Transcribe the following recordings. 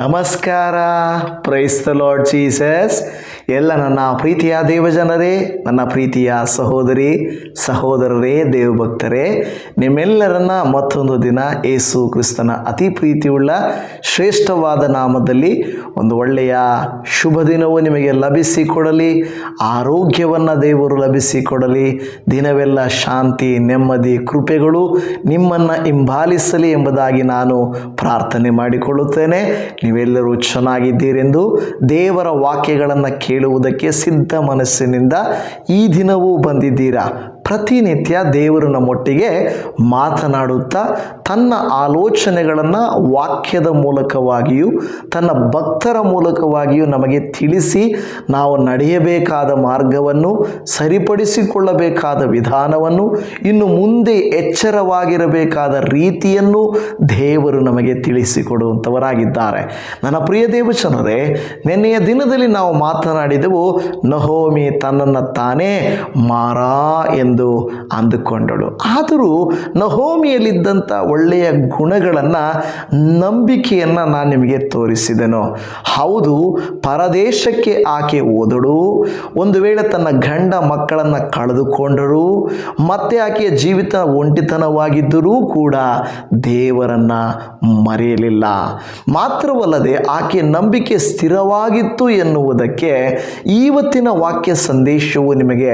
ನಮಸ್ಕಾರ. Praise the lord Jesus. ಎಲ್ಲ ನನ್ನ ಪ್ರೀತಿಯ ದೇವಜನರೇ, ನನ್ನ ಪ್ರೀತಿಯ ಸಹೋದರಿ ಸಹೋದರರೇ, ದೇವಭಕ್ತರೇ, ನಿಮ್ಮೆಲ್ಲರನ್ನ ಮತ್ತೊಂದು ದಿನ ಯೇಸು ಕ್ರಿಸ್ತನ ಅತಿ ಪ್ರೀತಿಯುಳ್ಳ ಶ್ರೇಷ್ಠವಾದ ನಾಮದಲ್ಲಿ ಒಂದು ಒಳ್ಳೆಯ ಶುಭ ದಿನವು ನಿಮಗೆ ಲಭಿಸಿಕೊಡಲಿ. ಆರೋಗ್ಯವನ್ನು ದೇವರು ಲಭಿಸಿಕೊಡಲಿ. ದಿನವೆಲ್ಲ ಶಾಂತಿ, ನೆಮ್ಮದಿ, ಕೃಪೆಗಳು ನಿಮ್ಮನ್ನು ಹಿಂಬಾಲಿಸಲಿ ಎಂಬುದಾಗಿ ನಾನು ಪ್ರಾರ್ಥನೆ ಮಾಡಿಕೊಳ್ಳುತ್ತೇನೆ. ನೀವೆಲ್ಲರೂ ಚೆನ್ನಾಗಿದ್ದೀರೆಂದು, ದೇವರ ವಾಕ್ಯಗಳನ್ನು ಕೇಳುವುದಕ್ಕೆ ಸಿದ್ಧ ಮನಸ್ಸಿನಿಂದ ಈ ದಿನವೂ ಬಂದಿದ್ದೀರಾ. ಪ್ರತಿನಿತ್ಯ ದೇವರು ನಮ್ಮೊಟ್ಟಿಗೆ ಮಾತನಾಡುತ್ತಾ ತನ್ನ ಆಲೋಚನೆಗಳನ್ನು ವಾಕ್ಯದ ಮೂಲಕವಾಗಿಯೂ ತನ್ನ ಭಕ್ತರ ಮೂಲಕವಾಗಿಯೂ ನಮಗೆ ತಿಳಿಸಿ ನಾವು ನಡೆಯಬೇಕಾದ ಮಾರ್ಗವನ್ನು, ಸರಿಪಡಿಸಿಕೊಳ್ಳಬೇಕಾದ ವಿಧಾನವನ್ನು, ಇನ್ನು ಮುಂದೆ ಎಚ್ಚರವಾಗಿರಬೇಕಾದ ರೀತಿಯನ್ನು ದೇವರು ನಮಗೆ ತಿಳಿಸಿಕೊಡುವಂಥವರಾಗಿದ್ದಾರೆ. ನನ್ನ ಪ್ರಿಯ ದೇವಜನರೇ, ನಿನ್ನೆಯ ದಿನದಲ್ಲಿ ನಾವು ಮಾತನಾಡಿದೆವು, ನಹೋಮಿ ತನ್ನನ್ನು ತಾನೇ ಮಾರಾ ಎಂದು ಅಂದುಕೊಂಡಳು. ಆದರೂ ನಹೋಮಿಯಲ್ಲಿದ್ದಂಥ ಒಳ್ಳೆಯ ಗುಣಗಳನ್ನು, ನಂಬಿಕೆಯನ್ನು ನಾನು ನಿಮಗೆ ತೋರಿಸಿದೆನು. ಹೌದು, ಪರದೇಶಕ್ಕೆ ಆಕೆ ಹೋದಳು. ಒಂದು ವೇಳೆ ತನ್ನ ಗಂಡ ಮಕ್ಕಳನ್ನು ಕಳೆದುಕೊಂಡರು, ಮತ್ತೆ ಆಕೆಯ ಜೀವಿತ ಒಂಟಿತನವಾಗಿದ್ದರೂ ಕೂಡ ದೇವರನ್ನು ಮರೆಯಲಿಲ್ಲ. ಮಾತ್ರವಲ್ಲದೆ ಆಕೆಯ ನಂಬಿಕೆ ಸ್ಥಿರವಾಗಿತ್ತು ಎನ್ನುವುದಕ್ಕೆ ಇವತ್ತಿನ ವಾಕ್ಯ ಸಂದೇಶವು ನಿಮಗೆ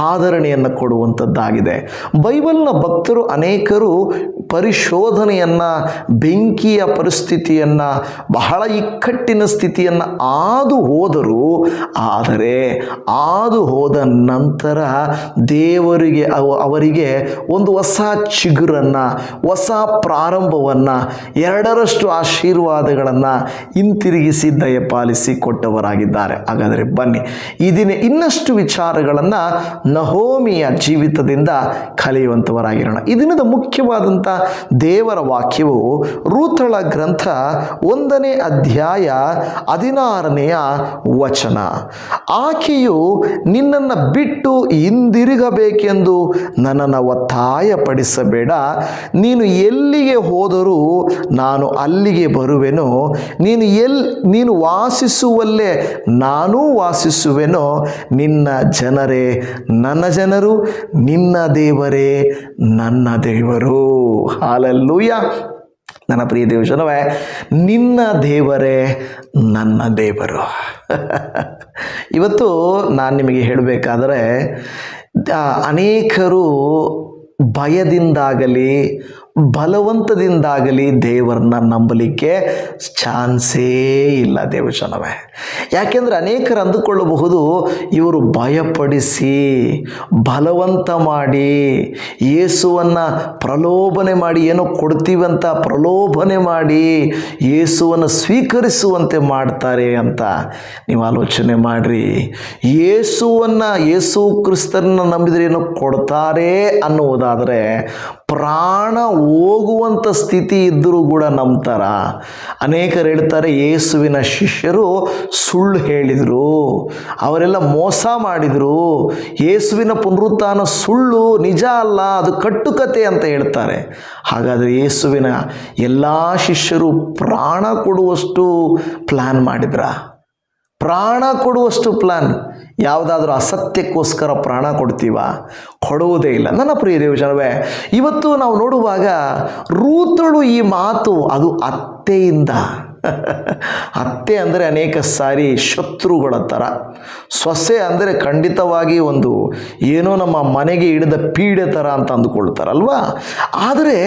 ಆಧರಣೆಯನ್ನು ಕೊಡುವಂಥದ್ದಾಗಿದೆ. ಬೈಬಲ್ನ ಭಕ್ತರು ಅನೇಕರು ಪರಿಶೋಧನೆಯನ್ನು, ಬೆಂಕಿಯ ಪರಿಸ್ಥಿತಿಯನ್ನು, ಬಹಳ ಇಕ್ಕಟ್ಟಿನ ಸ್ಥಿತಿಯನ್ನು ಹಾದು ಹೋದರು. ಆದರೆ ಹಾದು ಹೋದ ನಂತರ ದೇವರಿಗೆ ಅವರಿಗೆ ಒಂದು ಹೊಸ ಚಿಗುರನ್ನು, ಹೊಸ ಪ್ರಾರಂಭವನ್ನು, ಎರಡರಷ್ಟು ಆಶೀರ್ವಾದಗಳನ್ನು ಹಿಂತಿರುಗಿಸಿ ದಯಪಾಲಿಸಿ ಕೊಟ್ಟವರಾಗಿದ್ದಾರೆ. ಹಾಗಾದರೆ ಬನ್ನಿ, ಈ ದಿನ ಇನ್ನಷ್ಟು ವಿಚಾರಗಳನ್ನು ನಹೋಮಿಯ ಜೀವಿತದಿಂದ ಕಲಿಯುವಂಥವರಾಗಿರೋಣ. ಈ ದಿನದ ಮುಖ್ಯವಾದಂಥ ದೇವರ ವಾಕ್ಯವು ರೂಥಳ ಗ್ರಂಥ 1ನೇ ಅಧ್ಯಾಯ 16ನೇಯ ವಚನ. ಆಕೆಯು ನಿನ್ನನ್ನು ಬಿಟ್ಟು ಹಿಂದಿರುಗಬೇಕೆಂದು ನನ್ನನ್ನು ಒತ್ತಾಯಪಡಿಸಬೇಡ. ನೀನು ಎಲ್ಲಿಗೆ ಹೋದರೂ ನಾನು ಅಲ್ಲಿಗೆ ಬರುವೆನು. ನೀನು ವಾಸಿಸುವಲ್ಲೇ ನಾನೂ ವಾಸಿಸುವೆನೋ. ನಿನ್ನ ಜನರೇ ನನ್ನ ಜನರು, ನಿನ್ನ ದೇವರೇ ನನ್ನ ದೇವರು. ಹಾಲೆಲೂಯಾ. ನನ್ನ ಪ್ರಿಯ ದೇವಜನವೇ, ನಿನ್ನ ದೇವರೇ ನನ್ನ ದೇವರು. ಇವತ್ತು ನಾನು ನಿಮಗೆ ಹೇಳಬೇಕಾದರೆ, ಅನೇಕರು ಭಯದಿಂದಾಗಲಿ ಬಲವಂತದಿಂದಾಗಲಿ ದೇವರನ್ನ ನಂಬಲಿಕ್ಕೆ ಚಾನ್ಸೇ ಇಲ್ಲ ದೇವಜನವೇ. ಯಾಕೆಂದರೆ ಅನೇಕರು ಅಂದುಕೊಳ್ಳಬಹುದು, ಇವರು ಭಯಪಡಿಸಿ ಬಲವಂತ ಮಾಡಿ ಯೇಸುವನ್ನು ಪ್ರಲೋಭನೆ ಮಾಡಿ, ಏನೋ ಕೊಡ್ತೀವಂತ ಪ್ರಲೋಭನೆ ಮಾಡಿ ಯೇಸುವನ್ನು ಸ್ವೀಕರಿಸುವಂತೆ ಮಾಡ್ತಾರೆ ಅಂತ. ನೀವು ಆಲೋಚನೆ ಮಾಡಿರಿ, ಯೇಸು ಕ್ರಿಸ್ತರನ್ನ ನಂಬಿದರೆ ಏನೋ ಕೊಡ್ತಾರೆ ಅನ್ನುವುದಾದರೆ ಪ್ರಾಣ ಹೋಗುವಂಥ ಸ್ಥಿತಿ ಇದ್ದರೂ ಕೂಡ ನಂಬ್ತಾರ. ಅನೇಕರು ಹೇಳ್ತಾರೆ, ಯೇಸುವಿನ ಶಿಷ್ಯರು ಸುಳ್ಳು ಹೇಳಿದರು, ಅವರೆಲ್ಲ ಮೋಸ ಮಾಡಿದರು, ಯೇಸುವಿನ ಪುನರುತ್ಥಾನ ಸುಳ್ಳು, ನಿಜ ಅಲ್ಲ, ಅದು ಕಟ್ಟುಕತೆ ಅಂತ ಹೇಳ್ತಾರೆ. ಹಾಗಾದರೆ ಯೇಸುವಿನ ಎಲ್ಲ ಶಿಷ್ಯರು ಪ್ರಾಣ ಕೊಡುವಷ್ಟು ಪ್ಲ್ಯಾನ್ ಮಾಡಿದ್ರ? ಪ್ರಾಣ ಕೊಡುವಷ್ಟು ಪ್ಲ್ಯಾನ್. ಯಾವುದಾದ್ರೂ ಅಸತ್ಯಕ್ಕೋಸ್ಕರ ಪ್ರಾಣ ಕೊಡ್ತೀವ? ಕೊಡುವುದೇ ಇಲ್ಲ. ನನ್ನ ಪ್ರಿಯ ದೇವಜನವೇ, ಇವತ್ತು ನಾವು ನೋಡುವಾಗ ರೂಥಳು ಈ ಮಾತು, ಅದು ಅತ್ತೆಯಿಂದ. ಅತ್ತೆ ಅಂದರೆ ಅನೇಕ ಸಾರಿ ಶತ್ರುಗಳ ಥರ, ಸೊಸೆ ಅಂದರೆ ಖಂಡಿತವಾಗಿ ಒಂದು ಏನೋ ನಮ್ಮ ಮನೆಗೆ ಹಿಡಿದ ಪೀಡೆ ಥರ ಅಂತ ಅಂದುಕೊಳ್ತಾರಲ್ವಾ. ಆದರೆ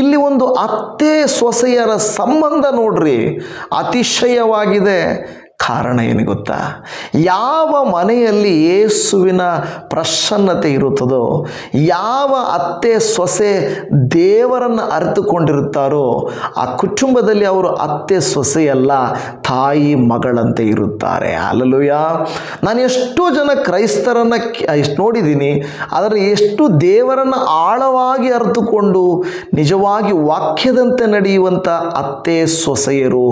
ಇಲ್ಲಿ ಒಂದು ಅತ್ತೆ ಸೊಸೆಯರ ಸಂಬಂಧ ನೋಡ್ರಿ, ಅತಿಶಯವಾಗಿದೆ. ಕಾರಣ ಏನು ಗೊತ್ತಾ? ಯಾವ ಮನೆಯಲ್ಲಿ ಯೇಸುವಿನ ಪ್ರಸನ್ನತೆ ಇರುತ್ತದೋ, ಯಾವ ಅತ್ತೆ ಸೊಸೆ ದೇವರನ್ನು ಅರಿತುಕೊಂಡಿರುತ್ತಾರೋ, ಆ ಕುಟುಂಬದಲ್ಲಿ ಅವರು ಅತ್ತೆ ಸೊಸೆಯಲ್ಲ, ತಾಯಿ ಮಗಳಂತೆ ಇರುತ್ತಾರೆ. ಹಲ್ಲೆಲೂಯಾ. ನಾನು ಎಷ್ಟೋ ಜನ ಕ್ರೈಸ್ತರನ್ನು ನೋಡಿದ್ದೀನಿ, ಆದರೆ ಎಷ್ಟು ದೇವರನ್ನು ಆಳವಾಗಿ ಅರಿತುಕೊಂಡು ನಿಜವಾಗಿ ವಾಕ್ಯದಂತೆ ನಡೆಯುವಂಥ ಅತ್ತೆ ಸೊಸೆಯರು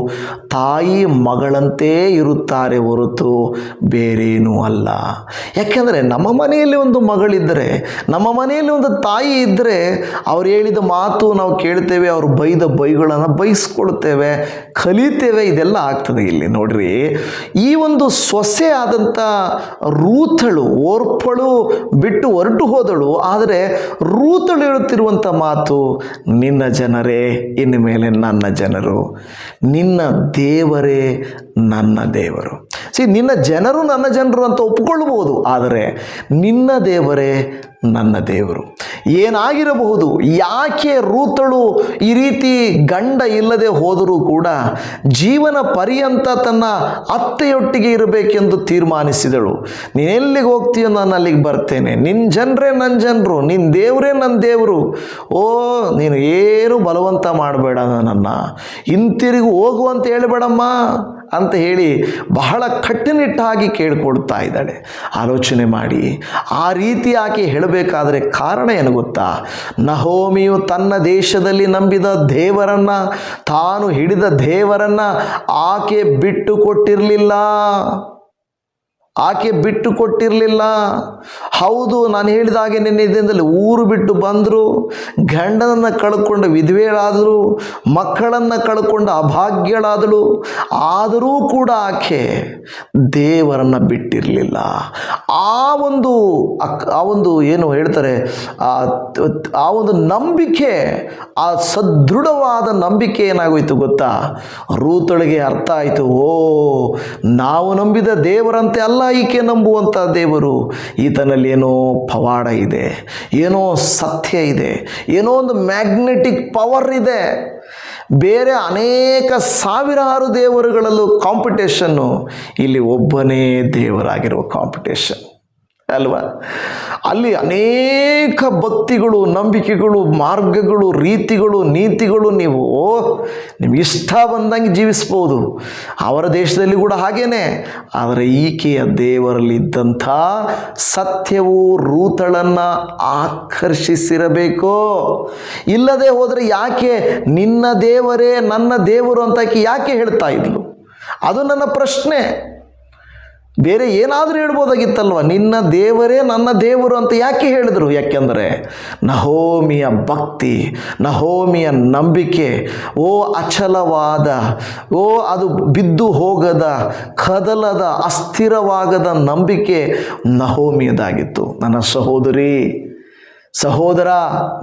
ತಾಯಿ ಮಗಳಂತೆ ಇರುತ್ತಾರೆ ಹೊರತು ಬೇರೇನೂ ಅಲ್ಲ. ಯಾಕೆಂದರೆ ನಮ್ಮ ಮನೆಯಲ್ಲಿ ಒಂದು ಮಗಳಿದ್ದರೆ, ನಮ್ಮ ಮನೆಯಲ್ಲಿ ಒಂದು ತಾಯಿ ಇದ್ದರೆ, ಅವ್ರು ಹೇಳಿದ ಮಾತು ನಾವು ಕೇಳ್ತೇವೆ, ಅವರು ಬೈದ ಬೈಗಳನ್ನು ಬೈಸ್ಕೊಳ್ತೇವೆ, ಕಲಿತೇವೆ, ಇದೆಲ್ಲ ಆಗ್ತದೆ. ಇಲ್ಲಿ ನೋಡ್ರಿ, ಈ ಒಂದು ಸೊಸೆ ಆದಂಥ ರೂಥಳು, ಓರ್ಪಳು ಬಿಟ್ಟು ಹೊರಟು ಹೋದಳು. ಆದರೆ ರೂಥಳು ಹೇಳುತ್ತಿರುವಂಥ ಮಾತು, ನಿನ್ನ ಜನರೇ ಇನ್ನು ಮೇಲೆ ನನ್ನ ಜನರು, ನಿನ್ನ ದೇವರೇ ನನ್ನ ದೇವರು. ನಿನ್ನ ಜನರು ನನ್ನ ಜನರು ಅಂತ ಒಪ್ಪಿಕೊಳ್ಳಬಹುದು, ಆದರೆ ನಿನ್ನ ದೇವರೇ ನನ್ನ ದೇವರು. ಏನಾಗಿರಬಹುದು, ಯಾಕೆ ರೂಥಳು ಈ ರೀತಿ ಗಂಡ ಇಲ್ಲದೆ ಹೋದರೂ ಕೂಡ ಜೀವನ ಪರ್ಯಂತ ತನ್ನ ಅತ್ತೆಯೊಟ್ಟಿಗೆ ಇರಬೇಕೆಂದು ತೀರ್ಮಾನಿಸಿದಳು. ನೀನೆಲ್ಲಿಗೆ ಹೋಗ್ತೀಯೋ ನಾನು ಅಲ್ಲಿಗೆ ಬರ್ತೇನೆ, ನಿನ್ನ ಜನರೇ ನನ್ನ ಜನರು, ನಿನ್ನ ದೇವರೇ ನನ್ನ ದೇವರು. ಓ, ನೀನು ಏನು ಬಲವಂತ ಮಾಡಬೇಡ, ನನ್ನನ್ನು ಹಿಂತಿರುಗಿ ಹೋಗು ಅಂತ ಹೇಳಬೇಡಮ್ಮ ಅಂತ ಹೇಳಿ ಬಹಳ ಕಟ್ಟುನಿಟ್ಟಾಗಿ ಕೇಳಿಕೊಡ್ತಾ ಇದ್ದಾಳೆ. ಆಲೋಚನೆ ಮಾಡಿ, ಆ ರೀತಿ ಆಕೆ ಹೇಳಬೇಕಾದ್ರೆ ಕಾರಣ ಏನು ಗೊತ್ತಾ? ನಹೋಮಿಯು ತನ್ನ ದೇಶದಲ್ಲಿ ನಂಬಿದ ದೇವರನ್ನು, ತಾನು ಹಿಡಿದ ದೇವರನ್ನು ಆಕೆ ಬಿಟ್ಟು ಕೊಟ್ಟಿರಲಿಲ್ಲ. ಆಕೆ ಬಿಟ್ಟು ಕೊಟ್ಟಿರಲಿಲ್ಲ. ಹೌದು, ನಾನು ಹೇಳಿದಾಗೆ ನಿನ್ನೆ ದಿನದಲ್ಲಿ ಊರು ಬಿಟ್ಟು ಬಂದರು, ಗಂಡನನ್ನು ಕಳ್ಕೊಂಡು ವಿಧವೆಳಾದರು, ಮಕ್ಕಳನ್ನು ಕಳ್ಕೊಂಡು ಅಭಾಗ್ಯಳಾದಳು. ಆದರೂ ಕೂಡ ಆಕೆ ದೇವರನ್ನು ಬಿಟ್ಟಿರಲಿಲ್ಲ. ಆ ಒಂದು ಏನು ಹೇಳ್ತಾರೆ, ಆ ಒಂದು ನಂಬಿಕೆ, ಆ ಸದೃಢವಾದ ನಂಬಿಕೆ ಏನಾಗೋಯ್ತು ಗೊತ್ತಾ? ರೂಥಳಿಗೆ ಅರ್ಥ ಆಯಿತು, ಓ, ನಾವು ನಂಬಿದ ದೇವರಂತೆ ಅಲ್ಲ ಈಕೆ ನಂಬುವಂಥ ದೇವರು. ಈತನಲ್ಲಿ ಏನೋ ಪವಾಡ ಇದೆ, ಏನೋ ಸತ್ಯ ಇದೆ, ಏನೋ ಒಂದು ಮ್ಯಾಗ್ನೆಟಿಕ್ ಪವರ್ ಇದೆ. ಬೇರೆ ಅನೇಕ ಸಾವಿರಾರು ದೇವರುಗಳಲ್ಲೂ ಕಾಂಪಿಟೇಷನ್ನು, ಇಲ್ಲಿ ಒಬ್ಬನೇ ದೇವರಾಗಿರುವ ಕಾಂಪಿಟೇಷನ್ ಅಲ್ವಾ? ಅಲ್ಲಿ ಅನೇಕ ಭಕ್ತಿಗಳು, ನಂಬಿಕೆಗಳು, ಮಾರ್ಗಗಳು, ರೀತಿಗಳು, ನೀತಿಗಳು, ನಿಮ್ಗೆ ಇಷ್ಟ ಬಂದಂಗೆ ಜೀವಿಸ್ಬೋದು. ಅವರ ದೇಶದಲ್ಲಿ ಕೂಡ ಹಾಗೇನೆ. ಆದರೆ ಈಕೆಯ ದೇವರಲ್ಲಿದ್ದಂಥ ಸತ್ಯವು ರೂಥಳನ್ನು ಆಕರ್ಷಿಸಿರಬೇಕು. ಇಲ್ಲದೆ ಹೋದರೆ ಯಾಕೆ ನಿನ್ನ ದೇವರೇ ನನ್ನ ದೇವರು ಅಂತ ಯಾಕೆ ಹೇಳ್ತಾ ಇದ್ಲು? ಅದು ನನ್ನ ಪ್ರಶ್ನೆ. ಬೇರೆ ಏನಾದರೂ ಹೇಳ್ಬೋದಾಗಿತ್ತಲ್ವ? ನಿನ್ನ ದೇವರೇ ನನ್ನ ದೇವರು ಅಂತ ಯಾಕೆ ಹೇಳಿದ್ರು? ಯಾಕೆಂದರೆ ನಹೋಮಿಯ ಭಕ್ತಿ, ನಹೋಮಿಯ ನಂಬಿಕೆ, ಓ ಅಚಲವಾದ, ಓ ಅದು ಬಿದ್ದು ಹೋಗದ, ಕದಲದ, ಅಸ್ಥಿರವಾಗದ ನಂಬಿಕೆ ನಹೋಮಿಯದಾಗಿತ್ತು. ನನ್ನ ಸಹೋದರ,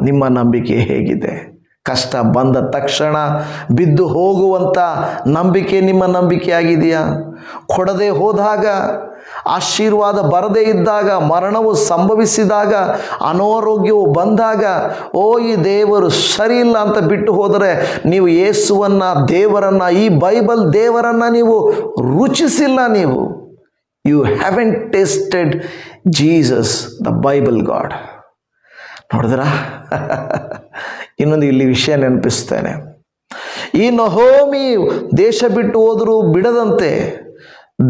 ನಿಮ್ಮ ನಂಬಿಕೆ ಹೇಗಿದೆ? ಕಷ್ಟ ಬಂದ ತಕ್ಷಣ ಬಿದ್ದು ಹೋಗುವಂಥ ನಂಬಿಕೆ ನಿಮ್ಮ ನಂಬಿಕೆ ಆಗಿದೆಯಾ? ಕೊಡದೆ ಹೋದಾಗ, ಆಶೀರ್ವಾದ ಬರದೇ ಇದ್ದಾಗ, ಮರಣವು ಸಂಭವಿಸಿದಾಗ, ಅನಾರೋಗ್ಯವು ಬಂದಾಗ, ಓ ಈ ದೇವರು ಸರಿ ಇಲ್ಲ ಅಂತ ಬಿಟ್ಟು ಹೋದರೆ ನೀವು ಯೇಸುವನ್ನು, ದೇವರನ್ನು, ಈ ಬೈಬಲ್ ದೇವರನ್ನು ನೀವು ರುಚಿಸಿಲ್ಲ. You haven't tasted Jesus, the Bible God. ನೋಡಿದ್ರಾ? ಇನ್ನೊಂದು ಇಲ್ಲಿ ವಿಷಯ ನೆನಪಿಸ್ತೇನೆ. ಈ ನಹೋಮಿ ದೇಶ ಬಿಟ್ಟು ಹೋದರೂ ಬಿಡದಂತೆ,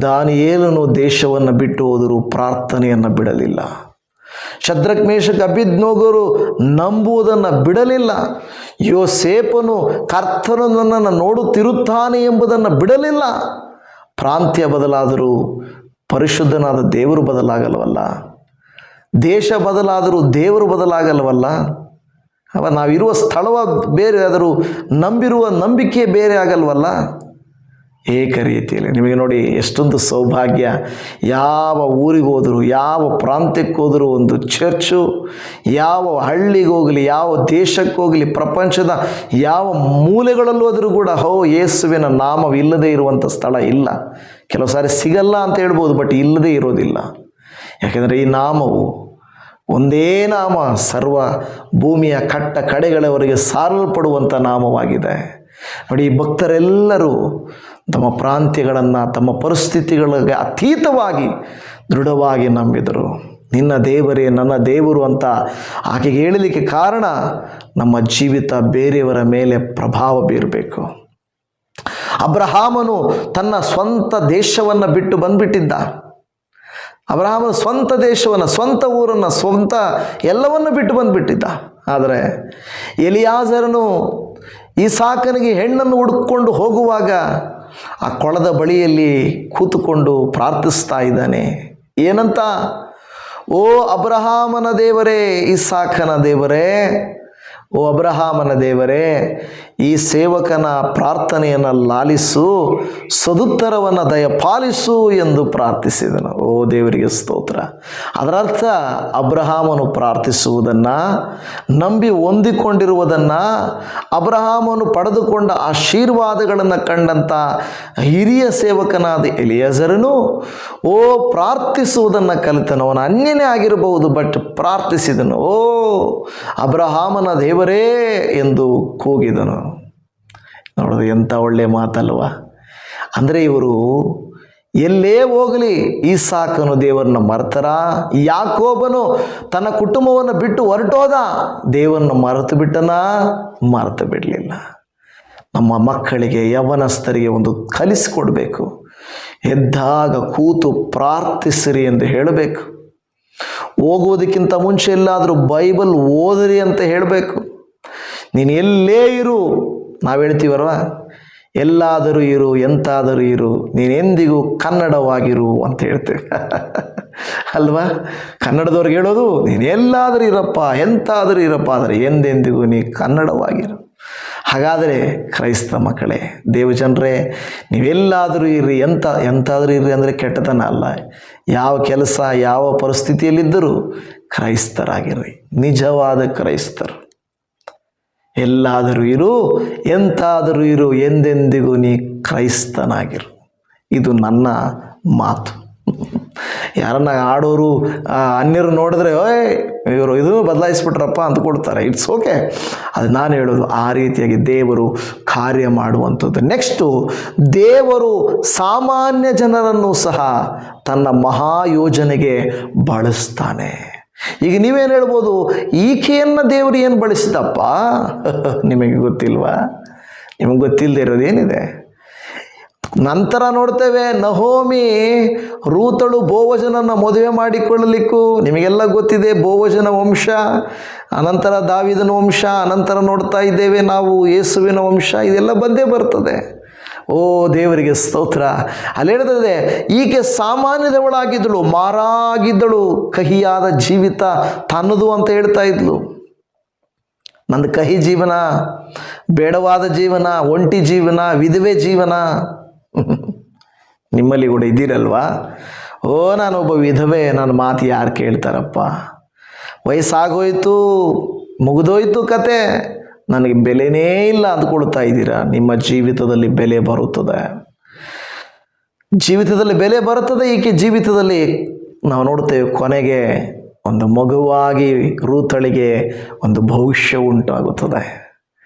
ದಾನಿಯೇಲನು ದೇಶವನ್ನು ಬಿಟ್ಟು ಹೋದರೂ ಪ್ರಾರ್ಥನೆಯನ್ನು ಬಿಡಲಿಲ್ಲ. ಶದ್ರಕ್, ಮೇಷಕ್, ಅಬೇದ್ನೆಗೋರು ನಂಬುವುದನ್ನು ಬಿಡಲಿಲ್ಲ. ಯೋಸೇಫನು ಕರ್ತನು ನನ್ನನ್ನು ನೋಡುತ್ತಿರುತ್ತಾನೆ ಎಂಬುದನ್ನು ಬಿಡಲಿಲ್ಲ. ಪ್ರಾಂತ್ಯ ಬದಲಾದರೂ ಪರಿಶುದ್ಧನಾದ ದೇವರು ಬದಲಾಗಲ್ವಲ್ಲ? ದೇಶ ಬದಲಾದರೂ ದೇವರು ಬದಲಾಗಲ್ವಲ್ಲ? ನಾವಿರುವ ಸ್ಥಳವ ಬೇರೆ ಆದರೂ ನಂಬಿರುವ ನಂಬಿಕೆ ಬೇರೆ ಆಗಲ್ವಲ್ಲ? ಏಕ ರೀತಿಯಲ್ಲಿ ನಿಮಗೆ ನೋಡಿ ಎಷ್ಟೊಂದು ಸೌಭಾಗ್ಯ. ಯಾವ ಊರಿಗೆ ಹೋದರೂ, ಯಾವ ಪ್ರಾಂತ್ಯಕ್ಕೆ ಹೋದರೂ ಒಂದು ಚರ್ಚು, ಯಾವ ಹಳ್ಳಿಗೆ ಹೋಗಲಿ, ಯಾವ ದೇಶಕ್ಕೆ ಹೋಗಲಿ, ಪ್ರಪಂಚದ ಯಾವ ಮೂಲೆಗಳಲ್ಲೂ ಆದರೂ ಕೂಡ ಯೇಸುವಿನ ನಾಮವಿಲ್ಲದೆ ಇರುವಂಥ ಸ್ಥಳ ಇಲ್ಲ. ಕೆಲವು ಸಾರಿ ಸಿಗಲ್ಲ ಅಂತ ಹೇಳ್ಬೋದು, ಬಟ್ ಇಲ್ಲದೇ ಇರೋದಿಲ್ಲ. ಯಾಕೆಂದರೆ ಈ ನಾಮವು ಒಂದೇ ನಾಮ, ಸರ್ವ ಭೂಮಿಯ ಕಟ್ಟ ಕಡೆಗಳವರೆಗೆ ಸಾರಲ್ಪಡುವಂಥ ನಾಮವಾಗಿದೆ. ನೋಡಿ, ಈ ಭಕ್ತರೆಲ್ಲರೂ ತಮ್ಮ ಪ್ರಾಂತ್ಯಗಳನ್ನು, ತಮ್ಮ ಪರಿಸ್ಥಿತಿಗಳಿಗೆ ಅತೀತವಾಗಿ ದೃಢವಾಗಿ ನಂಬಿದರು. ನಿನ್ನ ದೇವರೇ ನನ್ನ ದೇವರು ಅಂತ ಆಕೆಗೆ ಹೇಳಲಿಕ್ಕೆ ಕಾರಣ, ನಮ್ಮ ಜೀವಿತ ಬೇರೆಯವರ ಮೇಲೆ ಪ್ರಭಾವ ಬೀರಬೇಕು. ಅಬ್ರಹಾಮನು ತನ್ನ ಸ್ವಂತ ದೇಶವನ್ನು ಬಿಟ್ಟು ಬಂದ್ಬಿಟ್ಟಿದ್ದ. ಅಬ್ರಹಾಮನ ಸ್ವಂತ ದೇಶವನ್ನು, ಸ್ವಂತ ಊರನ್ನು, ಸ್ವಂತ ಎಲ್ಲವನ್ನು ಬಿಟ್ಟು ಬಂದುಬಿಟ್ಟಿದ್ದ. ಆದರೆ ಎಲಿಯಾಜರನು ಈಸಾಕನಿಗೆ ಹೆಣ್ಣನ್ನು ಹುಡುಕಿಕೊಂಡು ಹೋಗುವಾಗ ಆ ಕೊಳದ ಬಳಿಯಲ್ಲಿ ಕೂತುಕೊಂಡು ಪ್ರಾರ್ಥಿಸ್ತಾ ಇದ್ದಾನೆ. ಏನಂತ? ಓ ಅಬ್ರಹಾಮನ ದೇವರೇ, ಇಸಾಕನ ದೇವರೇ, ಓ ಅಬ್ರಹಾಮನ ದೇವರೇ, ಈ ಸೇವಕನ ಪ್ರಾರ್ಥನೆಯನ್ನು ಲಾಲಿಸು, ಸದುತ್ತರವನ್ನು ದಯಪಾಲಿಸು ಎಂದು ಪ್ರಾರ್ಥಿಸಿದನು. ಓ ದೇವರಿಗೆ ಸ್ತೋತ್ರ. ಅದರರ್ಥ ಅಬ್ರಹಾಮನು ಪ್ರಾರ್ಥಿಸುವುದನ್ನು, ನಂಬಿ ಹೊಂದಿಕೊಂಡಿರುವುದನ್ನು, ಅಬ್ರಹಾಮನು ಪಡೆದುಕೊಂಡ ಆಶೀರ್ವಾದಗಳನ್ನು ಕಂಡಂಥ ಹಿರಿಯ ಸೇವಕನಾದ ಎಲಿಯಾಜರನು ಪ್ರಾರ್ಥಿಸುವುದನ್ನು ಕಲಿತನು. ಅವನು ಅನ್ಯನೇ ಆಗಿರಬಹುದು, ಬಟ್ ಪ್ರಾರ್ಥಿಸಿದನು. ಓ ಅಬ್ರಹಾಮನ ದೇವರೇ ಎಂದು ಕೂಗಿದನು. ನೋಡೋದು ಎಂಥ ಒಳ್ಳೆಯ ಮಾತಲ್ವ. ಅಂದರೆ ಇವರು ಎಲ್ಲೇ ಹೋಗಲಿ ಈಸಾಕನು ದೇವರನ್ನ ಮರೆತರ, ಯಾಕೋಬನು ತನ್ನ ಕುಟುಂಬವನ್ನು ಬಿಟ್ಟು ಹೊರಟೋದ, ದೇವರನ್ನು ಮರೆತು ಬಿಟ್ಟನ? ಮರೆತು ಬಿಡಲಿಲ್ಲ. ನಮ್ಮ ಮಕ್ಕಳಿಗೆ, ಯವನಸ್ಥರಿಗೆ ಒಂದು ಕಲಿಸಿಕೊಡ್ಬೇಕು. ಎದ್ದಾಗ ಕೂತು ಪ್ರಾರ್ಥಿಸಿರಿ ಎಂದು ಹೇಳಬೇಕು. ಹೋಗುವುದಕ್ಕಿಂತ ಮುಂಚೆ ಎಲ್ಲಾದರೂ ಬೈಬಲ್ ಓದಿರಿ ಅಂತ ಹೇಳಬೇಕು. ನೀನು ಎಲ್ಲೇ ಇರು, ನಾವು ಹೇಳ್ತೀವಲ್ವ, ಎಲ್ಲಾದರೂ ಇರು, ಎಂತಾದರೂ ಇರು, ನೀನೆಂದಿಗೂ ಕನ್ನಡವಾಗಿರು ಅಂತ ಹೇಳ್ತೇವೆ ಅಲ್ವಾ? ಕನ್ನಡದವ್ರಿಗೆ ಹೇಳೋದು, ನೀನು ಎಲ್ಲಾದರೂ ಇರಪ್ಪ, ಎಂತಾದರೂ ಇರಪ್ಪ, ಆದರೆ ಎಂದೆಂದಿಗೂ ನೀ ಕನ್ನಡವಾಗಿರು. ಹಾಗಾದರೆ ಕ್ರೈಸ್ತ ಮಕ್ಕಳೇ, ದೇವಜನರೇ, ನೀವೆಲ್ಲಾದರೂ ಇರ್ರಿ, ಎಂತಾದರೂ ಇರ್ರಿ ಅಂದರೆ ಕೆಟ್ಟತನ ಅಲ್ಲ. ಯಾವ ಕೆಲಸ, ಯಾವ ಪರಿಸ್ಥಿತಿಯಲ್ಲಿದ್ದರೂ ಕ್ರೈಸ್ತರಾಗಿರ್ರಿ, ನಿಜವಾದ ಕ್ರೈಸ್ತರು. ಎಲ್ಲಾದರೂ ಇರು, ಎಂತಾದರೂ ಇರು, ಎಂದೆಂದಿಗೂ ನೀ ಕ್ರೈಸ್ತನಾಗಿರು. ಇದು ನನ್ನ ಮಾತು. ಯಾರನ್ನ ಆಡೋರು ಅನ್ಯರು ನೋಡಿದ್ರೆ ಇವರು ಇದೂ ಬದಲಾಯಿಸ್ಬಿಟ್ರಪ್ಪ ಅಂತ ಕೊಡ್ತಾರೆ. It's okay. ಅದು ನಾನು ಹೇಳೋದು ಆ ರೀತಿಯಾಗಿ ದೇವರು ಕಾರ್ಯ ಮಾಡುವಂಥದ್ದು. ನೆಕ್ಸ್ಟು, ದೇವರು ಸಾಮಾನ್ಯ ಜನರನ್ನು ಸಹ ತನ್ನ ಮಹಾಯೋಜನೆಗೆ ಬಳಸ್ತಾನೆ. ಈಗ ನೀವೇನು ಹೇಳ್ಬೋದು, ಈಕೆಯನ್ನು ದೇವರು ಏನು ಬಳಸಿದಪ್ಪ? ನಿಮಗೆ ಗೊತ್ತಿಲ್ವಾ? ನಿಮಗೆ ಗೊತ್ತಿಲ್ಲದೆ ಇರೋದೇನಿದೆ? ನಂತರ ನೋಡ್ತೇವೆ, ನಹೋಮಿ ರೂತಳು ಬೋವಜನನ್ನು ಮದುವೆ ಮಾಡಿಕೊಳ್ಳಲಿಕ್ಕೂ, ನಿಮಗೆಲ್ಲ ಗೊತ್ತಿದೆ, ಬೋವಜನ ವಂಶ, ಅನಂತರ ದಾವಿದನ ವಂಶ, ಅನಂತರ ನೋಡ್ತಾ ಇದ್ದೇವೆ ನಾವು ಯೇಸುವಿನ ವಂಶ, ಇದೆಲ್ಲ ಬಂದೇ ಬರ್ತದೆ. ಓ ದೇವರಿಗೆ ಸ್ತೋತ್ರ. ಅಲ್ಲಿ ಹೇಳ್ತದೆ, ಈಕೆ ಸಾಮಾನ್ಯದವಳಾಗಿದ್ದಳು, ಮಾರಾಗಿದ್ದಳು, ಕಹಿಯಾದ ಜೀವಿತ ತನ್ನದು ಅಂತ ಹೇಳ್ತಾ ಇದ್ಲು. ನಂದು ಕಹಿ ಜೀವನ, ಬೇಡವಾದ ಜೀವನ, ಒಂಟಿ ಜೀವನ, ವಿಧವೆ ಜೀವನ. ನಿಮ್ಮಲ್ಲಿ ಕೂಡ ಇದ್ದೀರಲ್ವಾ? ನಾನೊಬ್ಬ ವಿಧವೆ, ನನ್ನ ಮಾತು ಯಾರು ಕೇಳ್ತಾರಪ್ಪ? ವಯಸ್ಸಾಗೋಯ್ತು, ಮುಗಿದೋಯ್ತು ಕತೆ, ನನಗೆ ಬೆಲೆನೇ ಇಲ್ಲ ಅಂದ್ಕೊಳ್ತಾ ಇದ್ದೀರಾ. ನಿಮ್ಮ ಜೀವಿತದಲ್ಲಿ ಬೆಲೆ ಬರುತ್ತದೆ, ಜೀವಿತದಲ್ಲಿ ಬೆಲೆ ಬರುತ್ತದೆ. ಈಕೆ ಜೀವಿತದಲ್ಲಿ ನಾವು ನೋಡ್ತೇವೆ, ಕೊನೆಗೆ ಒಂದು ಮಗುವಾಗಿ ರೂತಳಿಗೆ ಒಂದು ಭವಿಷ್ಯ ಉಂಟಾಗುತ್ತದೆ.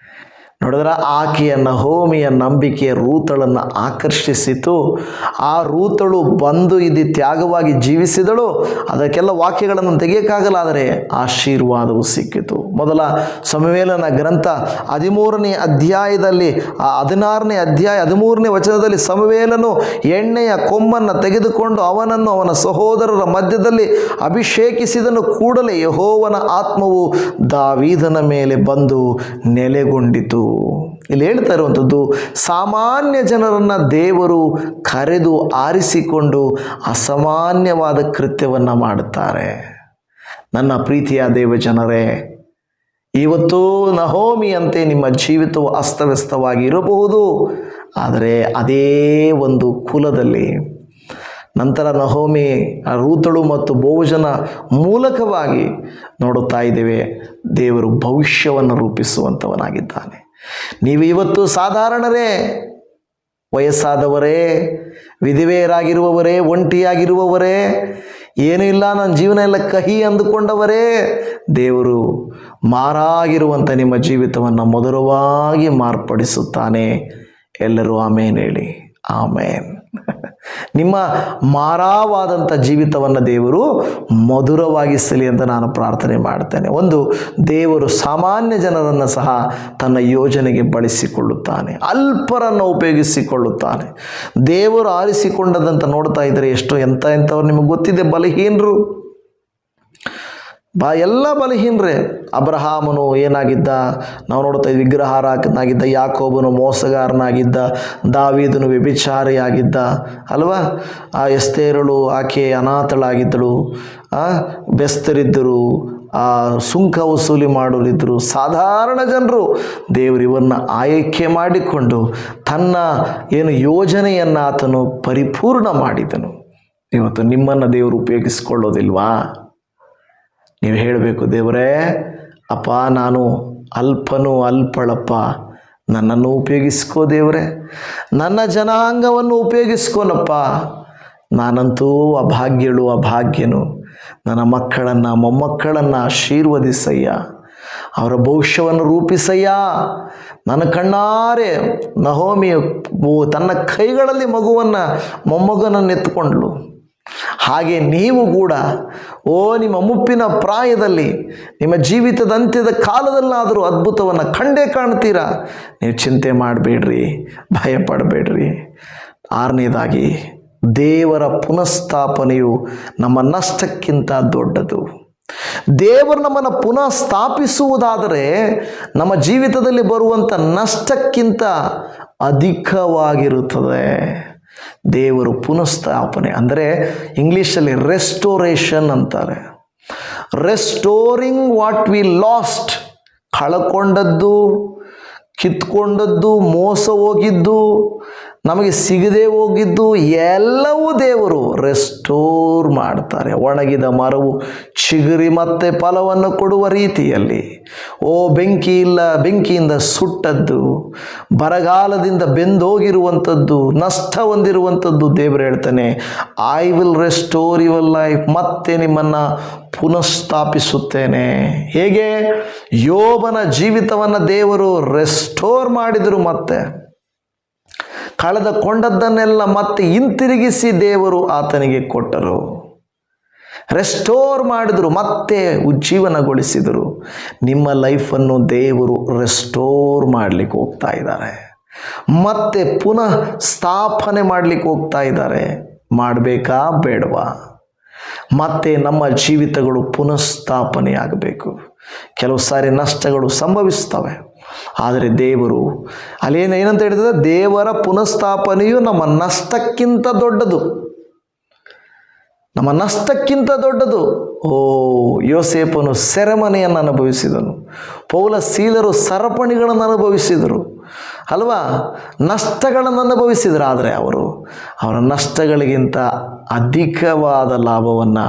ನೋಡಿದ್ರೆ ಆಕೆಯ ನಹೋಮಿಯ ನಂಬಿಕೆ ರೂತಳನ್ನು ಆಕರ್ಷಿಸಿತು. ಆ ರೂತಳು ಬಂದು ಇದು ತ್ಯಾಗವಾಗಿ ಜೀವಿಸಿದಳು. ಅದಕ್ಕೆಲ್ಲ ವಾಕ್ಯಗಳನ್ನು ತೆಗೆಯೋಕ್ಕಾಗಲ್ಲ, ಆದರೆ ಆಶೀರ್ವಾದವು ಸಿಕ್ಕಿತು. ಮೊದಲ ಸಮುವೇಲನ ಗ್ರಂಥ 13ನೇ ಅಧ್ಯಾಯದಲ್ಲಿ 16ನೇ ಅಧ್ಯಾಯ 13ನೇ ವಚನದಲ್ಲಿ ಸಮುವೇಲನು ಎಣ್ಣೆಯ ಕೊಂಬನ್ನು ತೆಗೆದುಕೊಂಡು ಅವನನ್ನು ಅವನ ಸಹೋದರರ ಮಧ್ಯದಲ್ಲಿ ಅಭಿಷೇಕಿಸಿದನು. ಕೂಡಲೇ ಯೆಹೋವನ ಆತ್ಮವು ದಾವೀದನ ಮೇಲೆ ಬಂದು ನೆಲೆಗೊಂಡಿತು. ಇಲ್ಲಿ ಹೇಳ್ತಾ ಇರುವಂಥದ್ದು, ಸಾಮಾನ್ಯ ಜನರನ್ನು ದೇವರು ಕರೆದು ಆರಿಸಿಕೊಂಡು ಅಸಾಮಾನ್ಯವಾದ ಕೃತ್ಯವನ್ನು ಮಾಡುತ್ತಾರೆ. ನನ್ನ ಪ್ರೀತಿಯ ದೇವಜನರೇ, ಇವತ್ತು ನಹೋಮಿಯಂತೆ ನಿಮ್ಮ ಜೀವಿತವು ಅಸ್ತವ್ಯಸ್ತವಾಗಿ ಇರಬಹುದು, ಆದರೆ ಅದೇ ಒಂದು ಕುಲದಲ್ಲಿ ನಂತರ ನಹೋಮಿ ರೂತಳು ಮತ್ತು ಬೋವಜನ ಮೂಲಕವಾಗಿ ನೋಡುತ್ತಾ ಇದ್ದೇವೆ, ದೇವರು ಭವಿಷ್ಯವನ್ನು ರೂಪಿಸುವಂಥವನಾಗಿದ್ದಾನೆ. ನೀವು ಇವತ್ತು ಸಾಧಾರಣರೇ, ವಯಸ್ಸಾದವರೇ, ವಿಧವೆಯರಾಗಿರುವವರೇ, ಒಂಟಿಯಾಗಿರುವವರೇ, ಏನೂ ಇಲ್ಲ, ನನ್ನ ಜೀವನ ಎಲ್ಲ ಕಹಿ ಅಂದುಕೊಂಡವರೇ, ದೇವರು ಮಾರಾಗಿರುವಂಥ ನಿಮ್ಮ ಜೀವಿತವನ್ನು ಮಧುರವಾಗಿ ಮಾರ್ಪಡಿಸುತ್ತಾನೆ. ಎಲ್ಲರೂ ಆಮೇನ್ ಹೇಳಿ. ಆಮೇನ್. ನಿಮ್ಮ ಮಾರಾವಾದಂಥ ಜೀವಿತವನ್ನು ದೇವರು ಮಧುರವಾಗಿಸಲಿ ಅಂತ ನಾನು ಪ್ರಾರ್ಥನೆ ಮಾಡ್ತೇನೆ. ಒಂದು, ದೇವರು ಸಾಮಾನ್ಯ ಜನರನ್ನು ಸಹ ತನ್ನ ಯೋಜನೆಗೆ ಬಳಸಿಕೊಳ್ಳುತ್ತಾನೆ, ಅಲ್ಪರನ್ನು ಉಪಯೋಗಿಸಿಕೊಳ್ಳುತ್ತಾನೆ. ದೇವರು ಆರಿಸಿಕೊಂಡದಂತ ನೋಡ್ತಾ ಇದ್ದರೆ ಎಷ್ಟು ಎಂಥವ್ರು ನಿಮಗೆ ಗೊತ್ತಿದೆ, ಬಲಹೀನರು, ಎಲ್ಲ ಬಲಹೀನರೇ. ಅಬ್ರಹಾಮನು ಏನಾಗಿದ್ದ ನಾವು ನೋಡ್ತಾ ಇದ್ವಿ, ವಿಗ್ರಹಾರಾಧಕನಾಗಿದ್ದ. ಯಾಕೋಬನು ಮೋಸಗಾರನಾಗಿದ್ದ. ದಾವೀದನು ವ್ಯಭಿಚಾರಿಯಾಗಿದ್ದ ಅಲ್ವಾ. ಆ ಎಸ್ತೇರಳು ಆಕೆ ಅನಾಥಳಾಗಿದ್ದಳು. ಬೆಸ್ತರಿದ್ದರು, ಸುಂಕ ವಸೂಲಿ ಮಾಡೋರಿದ್ದರು, ಸಾಧಾರಣ ಜನರು. ದೇವರು ಇವನ್ನ ಆಯ್ಕೆ ಮಾಡಿಕೊಂಡು ತನ್ನ ಯೋಜನೆಯನ್ನು ಆತನು ಪರಿಪೂರ್ಣ ಮಾಡಿದನು. ಇವತ್ತು ನಿಮ್ಮನ್ನು ದೇವರು ಉಪಯೋಗಿಸಿಕೊಳ್ಳೋದಿಲ್ವಾ? ನೀವು ಹೇಳಬೇಕು, ದೇವರೇ ಅಪ್ಪ, ನಾನು ಅಲ್ಪನು ಅಲ್ಪಳಪ್ಪ, ನನ್ನನ್ನು ಉಪಯೋಗಿಸ್ಕೋ ದೇವರೇ, ನನ್ನ ಜನಾಂಗವನ್ನು ಉಪಯೋಗಿಸ್ಕೋನಪ್ಪ. ನಾನಂತೂ ಅಭಾಗ್ಯನು. ನನ್ನ ಮಕ್ಕಳನ್ನು ಮೊಮ್ಮಕ್ಕಳನ್ನು ಆಶೀರ್ವದಿಸಯ್ಯ, ಅವರ ಭವಿಷ್ಯವನ್ನು ರೂಪಿಸಯ್ಯ. ನನ್ನ ಕಣ್ಣಾರೆ ನಹೋಮಿಯು ತನ್ನ ಕೈಗಳಲ್ಲಿ ಮೊಮ್ಮಗನನ್ನು ಎತ್ತುಕೊಂಡ್ಳು. ಹಾಗೆ ನೀವು ಕೂಡ ನಿಮ್ಮ ಮುಪ್ಪಿನ ಪ್ರಾಯದಲ್ಲಿ, ನಿಮ್ಮ ಜೀವಿತದ ಅಂತ್ಯದ ಕಾಲದಲ್ಲಾದರೂ ಅದ್ಭುತವನ್ನು ಕಂಡೇ ಕಾಣ್ತೀರಾ. ನೀವು ಚಿಂತೆ ಮಾಡಬೇಡ್ರಿ, ಭಯಪಡಬೇಡ್ರಿ. 6ನೇದಾಗಿ, ದೇವರ ಪುನಃಸ್ಥಾಪನೆಯು ನಮ್ಮ ನಷ್ಟಕ್ಕಿಂತ ದೊಡ್ಡದು. ದೇವರು ನಮ್ಮನ್ನು ಪುನಃ ಸ್ಥಾಪಿಸುವುದಾದರೆ ನಮ್ಮ ಜೀವಿತದಲ್ಲಿ ಬರುವಂಥ ನಷ್ಟಕ್ಕಿಂತ ಅಧಿಕವಾಗಿರುತ್ತದೆ. ದೇವರು ಪುನಃಸ್ಥಾಪನೆ ಅಂದರೆ ಇಂಗ್ಲೀಷಲ್ಲಿ ರೆಸ್ಟೋರೇಷನ್ ಅಂತಾರೆ. ರೆಸ್ಟೋರಿಂಗ್ ವಾಟ್ ವಿ ಲಾಸ್ಟ್, ಕಳ್ಕೊಂಡದ್ದು, ಕಿತ್ಕೊಂಡದ್ದು, ಮೋಸ ಹೋಗಿದ್ದು, ನಮಗೆ ಸಿಗದೆ ಹೋಗಿದ್ದು ಎಲ್ಲವೂ ದೇವರು ರೆಸ್ಟೋರ್ ಮಾಡ್ತಾರೆ. ಒಣಗಿದ ಮರವು ಚಿಗುರಿ ಮತ್ತೆ ಫಲವನ್ನು ಕೊಡುವ ರೀತಿಯಲ್ಲಿ, ಬೆಂಕಿಯಿಂದ ಸುಟ್ಟದ್ದು, ಬರಗಾಲದಿಂದ ಬೆಂದೋಗಿರುವಂಥದ್ದು, ನಷ್ಟ ಹೊಂದಿರುವಂಥದ್ದು, ದೇವರು ಹೇಳ್ತಾನೆ, I will restore your life, ಮತ್ತೆ ನಿಮ್ಮನ್ನು ಪುನಃಸ್ಥಾಪಿಸುತ್ತೇನೆ. ಹೇಗೆ? ಯೋಬನ ಜೀವಿತವನ್ನು ದೇವರು ರೆಸ್ಟೋರ್ ಮಾಡಿದರು. ಮತ್ತೆ ಕಳೆದುಕೊಂಡದ್ದನ್ನೆಲ್ಲ ಮತ್ತೆ ಹಿಂತಿರುಗಿಸಿ ದೇವರು ಆತನಿಗೆ ಕೊಟ್ಟರು. ರೆಸ್ಟೋರ್ ಮಾಡಿದರು, ಮತ್ತೆ ಉಜ್ಜೀವನಗೊಳಿಸಿದರು. ನಿಮ್ಮ ಲೈಫನ್ನು ದೇವರು ರೆಸ್ಟೋರ್ ಮಾಡಲಿಕ್ಕೆ ಹೋಗ್ತಾ ಇದ್ದಾರೆ, ಮತ್ತೆ ಪುನಃ ಸ್ಥಾಪನೆ ಮಾಡಲಿಕ್ಕೆ ಹೋಗ್ತಾ ಇದ್ದಾರೆ. ಮಾಡಬೇಕಾ ಬೇಡವಾ? ಮತ್ತೆ ನಮ್ಮ ಜೀವಿತಗಳು ಪುನಃಸ್ಥಾಪನೆಯಾಗಬೇಕು. ಕೆಲವು ಸಾರಿ ನಷ್ಟಗಳು ಸಂಭವಿಸ್ತವೆ, ಆದರೆ ದೇವರು ಏನಂತ ಹೇಳಿದ್ರೆ, ದೇವರ ಪುನಃಸ್ಥಾಪನೆಯು ನಮ್ಮ ನಷ್ಟಕ್ಕಿಂತ ದೊಡ್ಡದು, ನಮ್ಮ ನಷ್ಟಕ್ಕಿಂತ ದೊಡ್ಡದು. ಯೋಸೇಫನು ಸೆರೆಮನೆಯನ್ನು ಅನುಭವಿಸಿದನು, ಪೌಲ ಸೀಲರು ಸರಪಣಿಗಳನ್ನು ಅನುಭವಿಸಿದರು ಅಲ್ವಾ, ನಷ್ಟಗಳನ್ನು ಅನುಭವಿಸಿದರು. ಆದರೆ ಅವರ ನಷ್ಟಗಳಿಗಿಂತ ಅಧಿಕವಾದ ಲಾಭವನ್ನು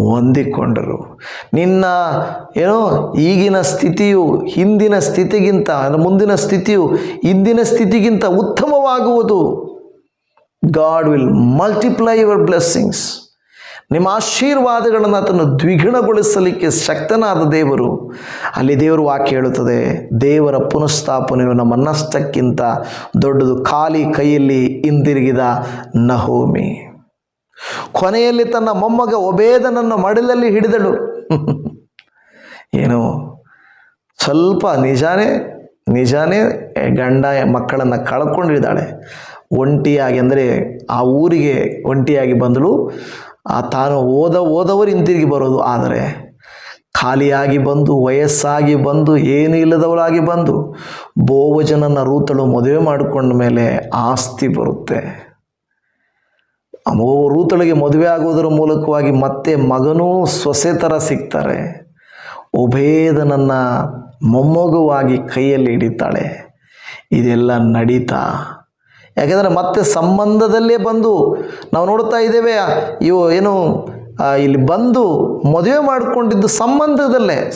ಹೊಂದಿಕೊಂಡರು. ನಿನ್ನ ಈಗಿನ ಸ್ಥಿತಿಯು ಹಿಂದಿನ ಸ್ಥಿತಿಗಿಂತ, ಮುಂದಿನ ಸ್ಥಿತಿಯು ಹಿಂದಿನ ಸ್ಥಿತಿಗಿಂತ ಉತ್ತಮವಾಗುವುದು. God will multiply your blessings. ನಿಮ್ಮ ಆಶೀರ್ವಾದಗಳನ್ನು ಆತನು ದ್ವಿಗುಣಗೊಳಿಸಲಿಕ್ಕೆ ಶಕ್ತನಾದ ದೇವರು. ಅಲ್ಲಿ ದೇವರು ವಾಕ್ಯ ಹೇಳುತ್ತದೆ, ದೇವರ ಪುನಃಸ್ಥಾಪನೆಯು ನಮ್ಮ ನಷ್ಟಕ್ಕಿಂತ ದೊಡ್ಡದು. ಖಾಲಿ ಕೈಯಲ್ಲಿ ಹಿಂದಿರುಗಿದ ನಹೋಮಿ ಕೊನೆಯಲ್ಲಿ ತನ್ನ ಮೊಮ್ಮಗ ಒಬೇದನನ್ನು ಮಡಿಲಲ್ಲಿ ಹಿಡಿದಳು. ಸ್ವಲ್ಪ ನಿಜಾನೇ ಗಂಡ ಮಕ್ಕಳನ್ನು ಕಳ್ಕೊಂಡಿದ್ದಾಳೆ. ಒಂಟಿಯಾಗಿ, ಅಂದರೆ ಆ ಊರಿಗೆ ಒಂಟಿಯಾಗಿ ಬಂದಳು. ತಾನು ಓದವರು ಹಿಂತಿರುಗಿ ಬರೋದು. ಆದರೆ ಖಾಲಿಯಾಗಿ ಬಂದು, ವಯಸ್ಸಾಗಿ ಬಂದು, ಏನೂ ಇಲ್ಲದವಳಾಗಿ ಬಂದು, ಬೋವಜನನ ರೂತಳು ಮದುವೆ ಮಾಡಿಕೊಂಡ ಮೇಲೆ ಆಸ್ತಿ ಬರುತ್ತೆ. ರೂತಳಿಗೆ ಮದುವೆ ಆಗುವುದರ ಮೂಲಕವಾಗಿ ಮತ್ತೆ ಮಗನೂ ಸೊಸೆ ಥರ ಸಿಗ್ತಾರೆ. ಒಬೇದನನ್ನು ಮೊಮ್ಮಗುವಾಗಿ ಕೈಯಲ್ಲಿ ಹಿಡಿತಾಳೆ. ಇದೆಲ್ಲ ನಡೀತಾ, ಯಾಕೆಂದರೆ ಮತ್ತೆ ಸಂಬಂಧದಲ್ಲೇ ಬಂದು ನಾವು ನೋಡ್ತಾ ಇದ್ದೇವೆ. ಇಲ್ಲಿ ಬಂದು ಮದುವೆ ಮಾಡಿಕೊಂಡಿದ್ದು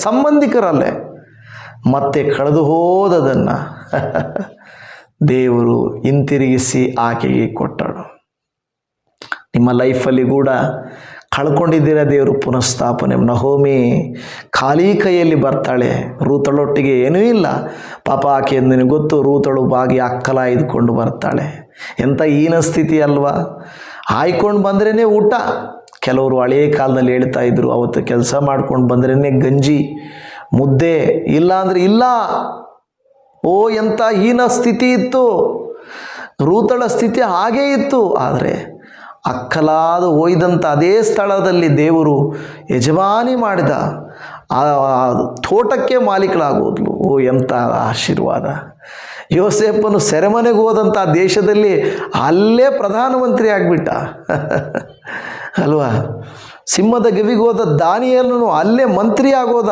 ಸಂಬಂಧಿಕರಲ್ಲೇ ಮತ್ತೆ ಕಳೆದು ಹೋದದನ್ನು ದೇವರು ಹಿಂತಿರುಗಿಸಿ ಆಕೆಗೆ ಕೊಟ್ಟಳು. ನಿಮ್ಮ ಲೈಫಲ್ಲಿ ಕೂಡ ಕಳ್ಕೊಂಡಿದ್ದೀರಾ ದೇವರು ಪುನಃಸ್ಥಾಪನೆ. ನಹೋಮಿ ಖಾಲಿ ಕೈಯಲ್ಲಿ ಬರ್ತಾಳೆ, ರೂತಳೊಟ್ಟಿಗೆ ಏನೂ ಇಲ್ಲ. ಪಾಪ ಆಕೆ ನಿನಗೆ ಗೊತ್ತು, ರೂತಳು ಬಾಗಿ ಅಕ್ಕಲ ಇದ್ಕೊಂಡು ಬರ್ತಾಳೆ. ಎಂಥ ಹೀನ ಸ್ಥಿತಿ ಅಲ್ವಾ. ಆಯ್ಕೊಂಡು ಬಂದ್ರೇ ಊಟ. ಕೆಲವರು ಹಳೆಯ ಕಾಲದಲ್ಲಿ ಹೇಳ್ತಾ ಇದ್ರು, ಅವತ್ತು ಕೆಲಸ ಮಾಡ್ಕೊಂಡು ಬಂದ್ರೇ ಗಂಜಿ ಮುದ್ದೆ, ಇಲ್ಲ ಅಂದರೆ ಇಲ್ಲ. ಓ ಎಂಥ ಹೀನ ಸ್ಥಿತಿ ಇತ್ತು. ರೂತಳ ಸ್ಥಿತಿ ಹಾಗೇ ಇತ್ತು. ಆದರೆ ಅಕ್ಕಲಾದ ಒಯ್ದಂಥ ಅದೇ ಸ್ಥಳದಲ್ಲಿ ದೇವರು ಯಜಮಾನಿ ಮಾಡಿದ. ಆ ತೋಟಕ್ಕೆ ಮಾಲೀಕಳಾಗೋದ್ಲು. ಓ ಎಂಥ ಆಶೀರ್ವಾದ. ಯೋಸೇಫನು ಸೆರೆಮನೆಗೆ ಹೋದಂಥ ದೇಶದಲ್ಲಿ ಅಲ್ಲೇ ಪ್ರಧಾನಮಂತ್ರಿ ಆಗಿಬಿಟ್ಟ ಅಲ್ವಾ. ಸಿಂಹದ ಗವಿಗೆ ಹೋದ ದಾನಿಯೇಲನು ಅಲ್ಲೇ ಮಂತ್ರಿ ಆಗೋದ,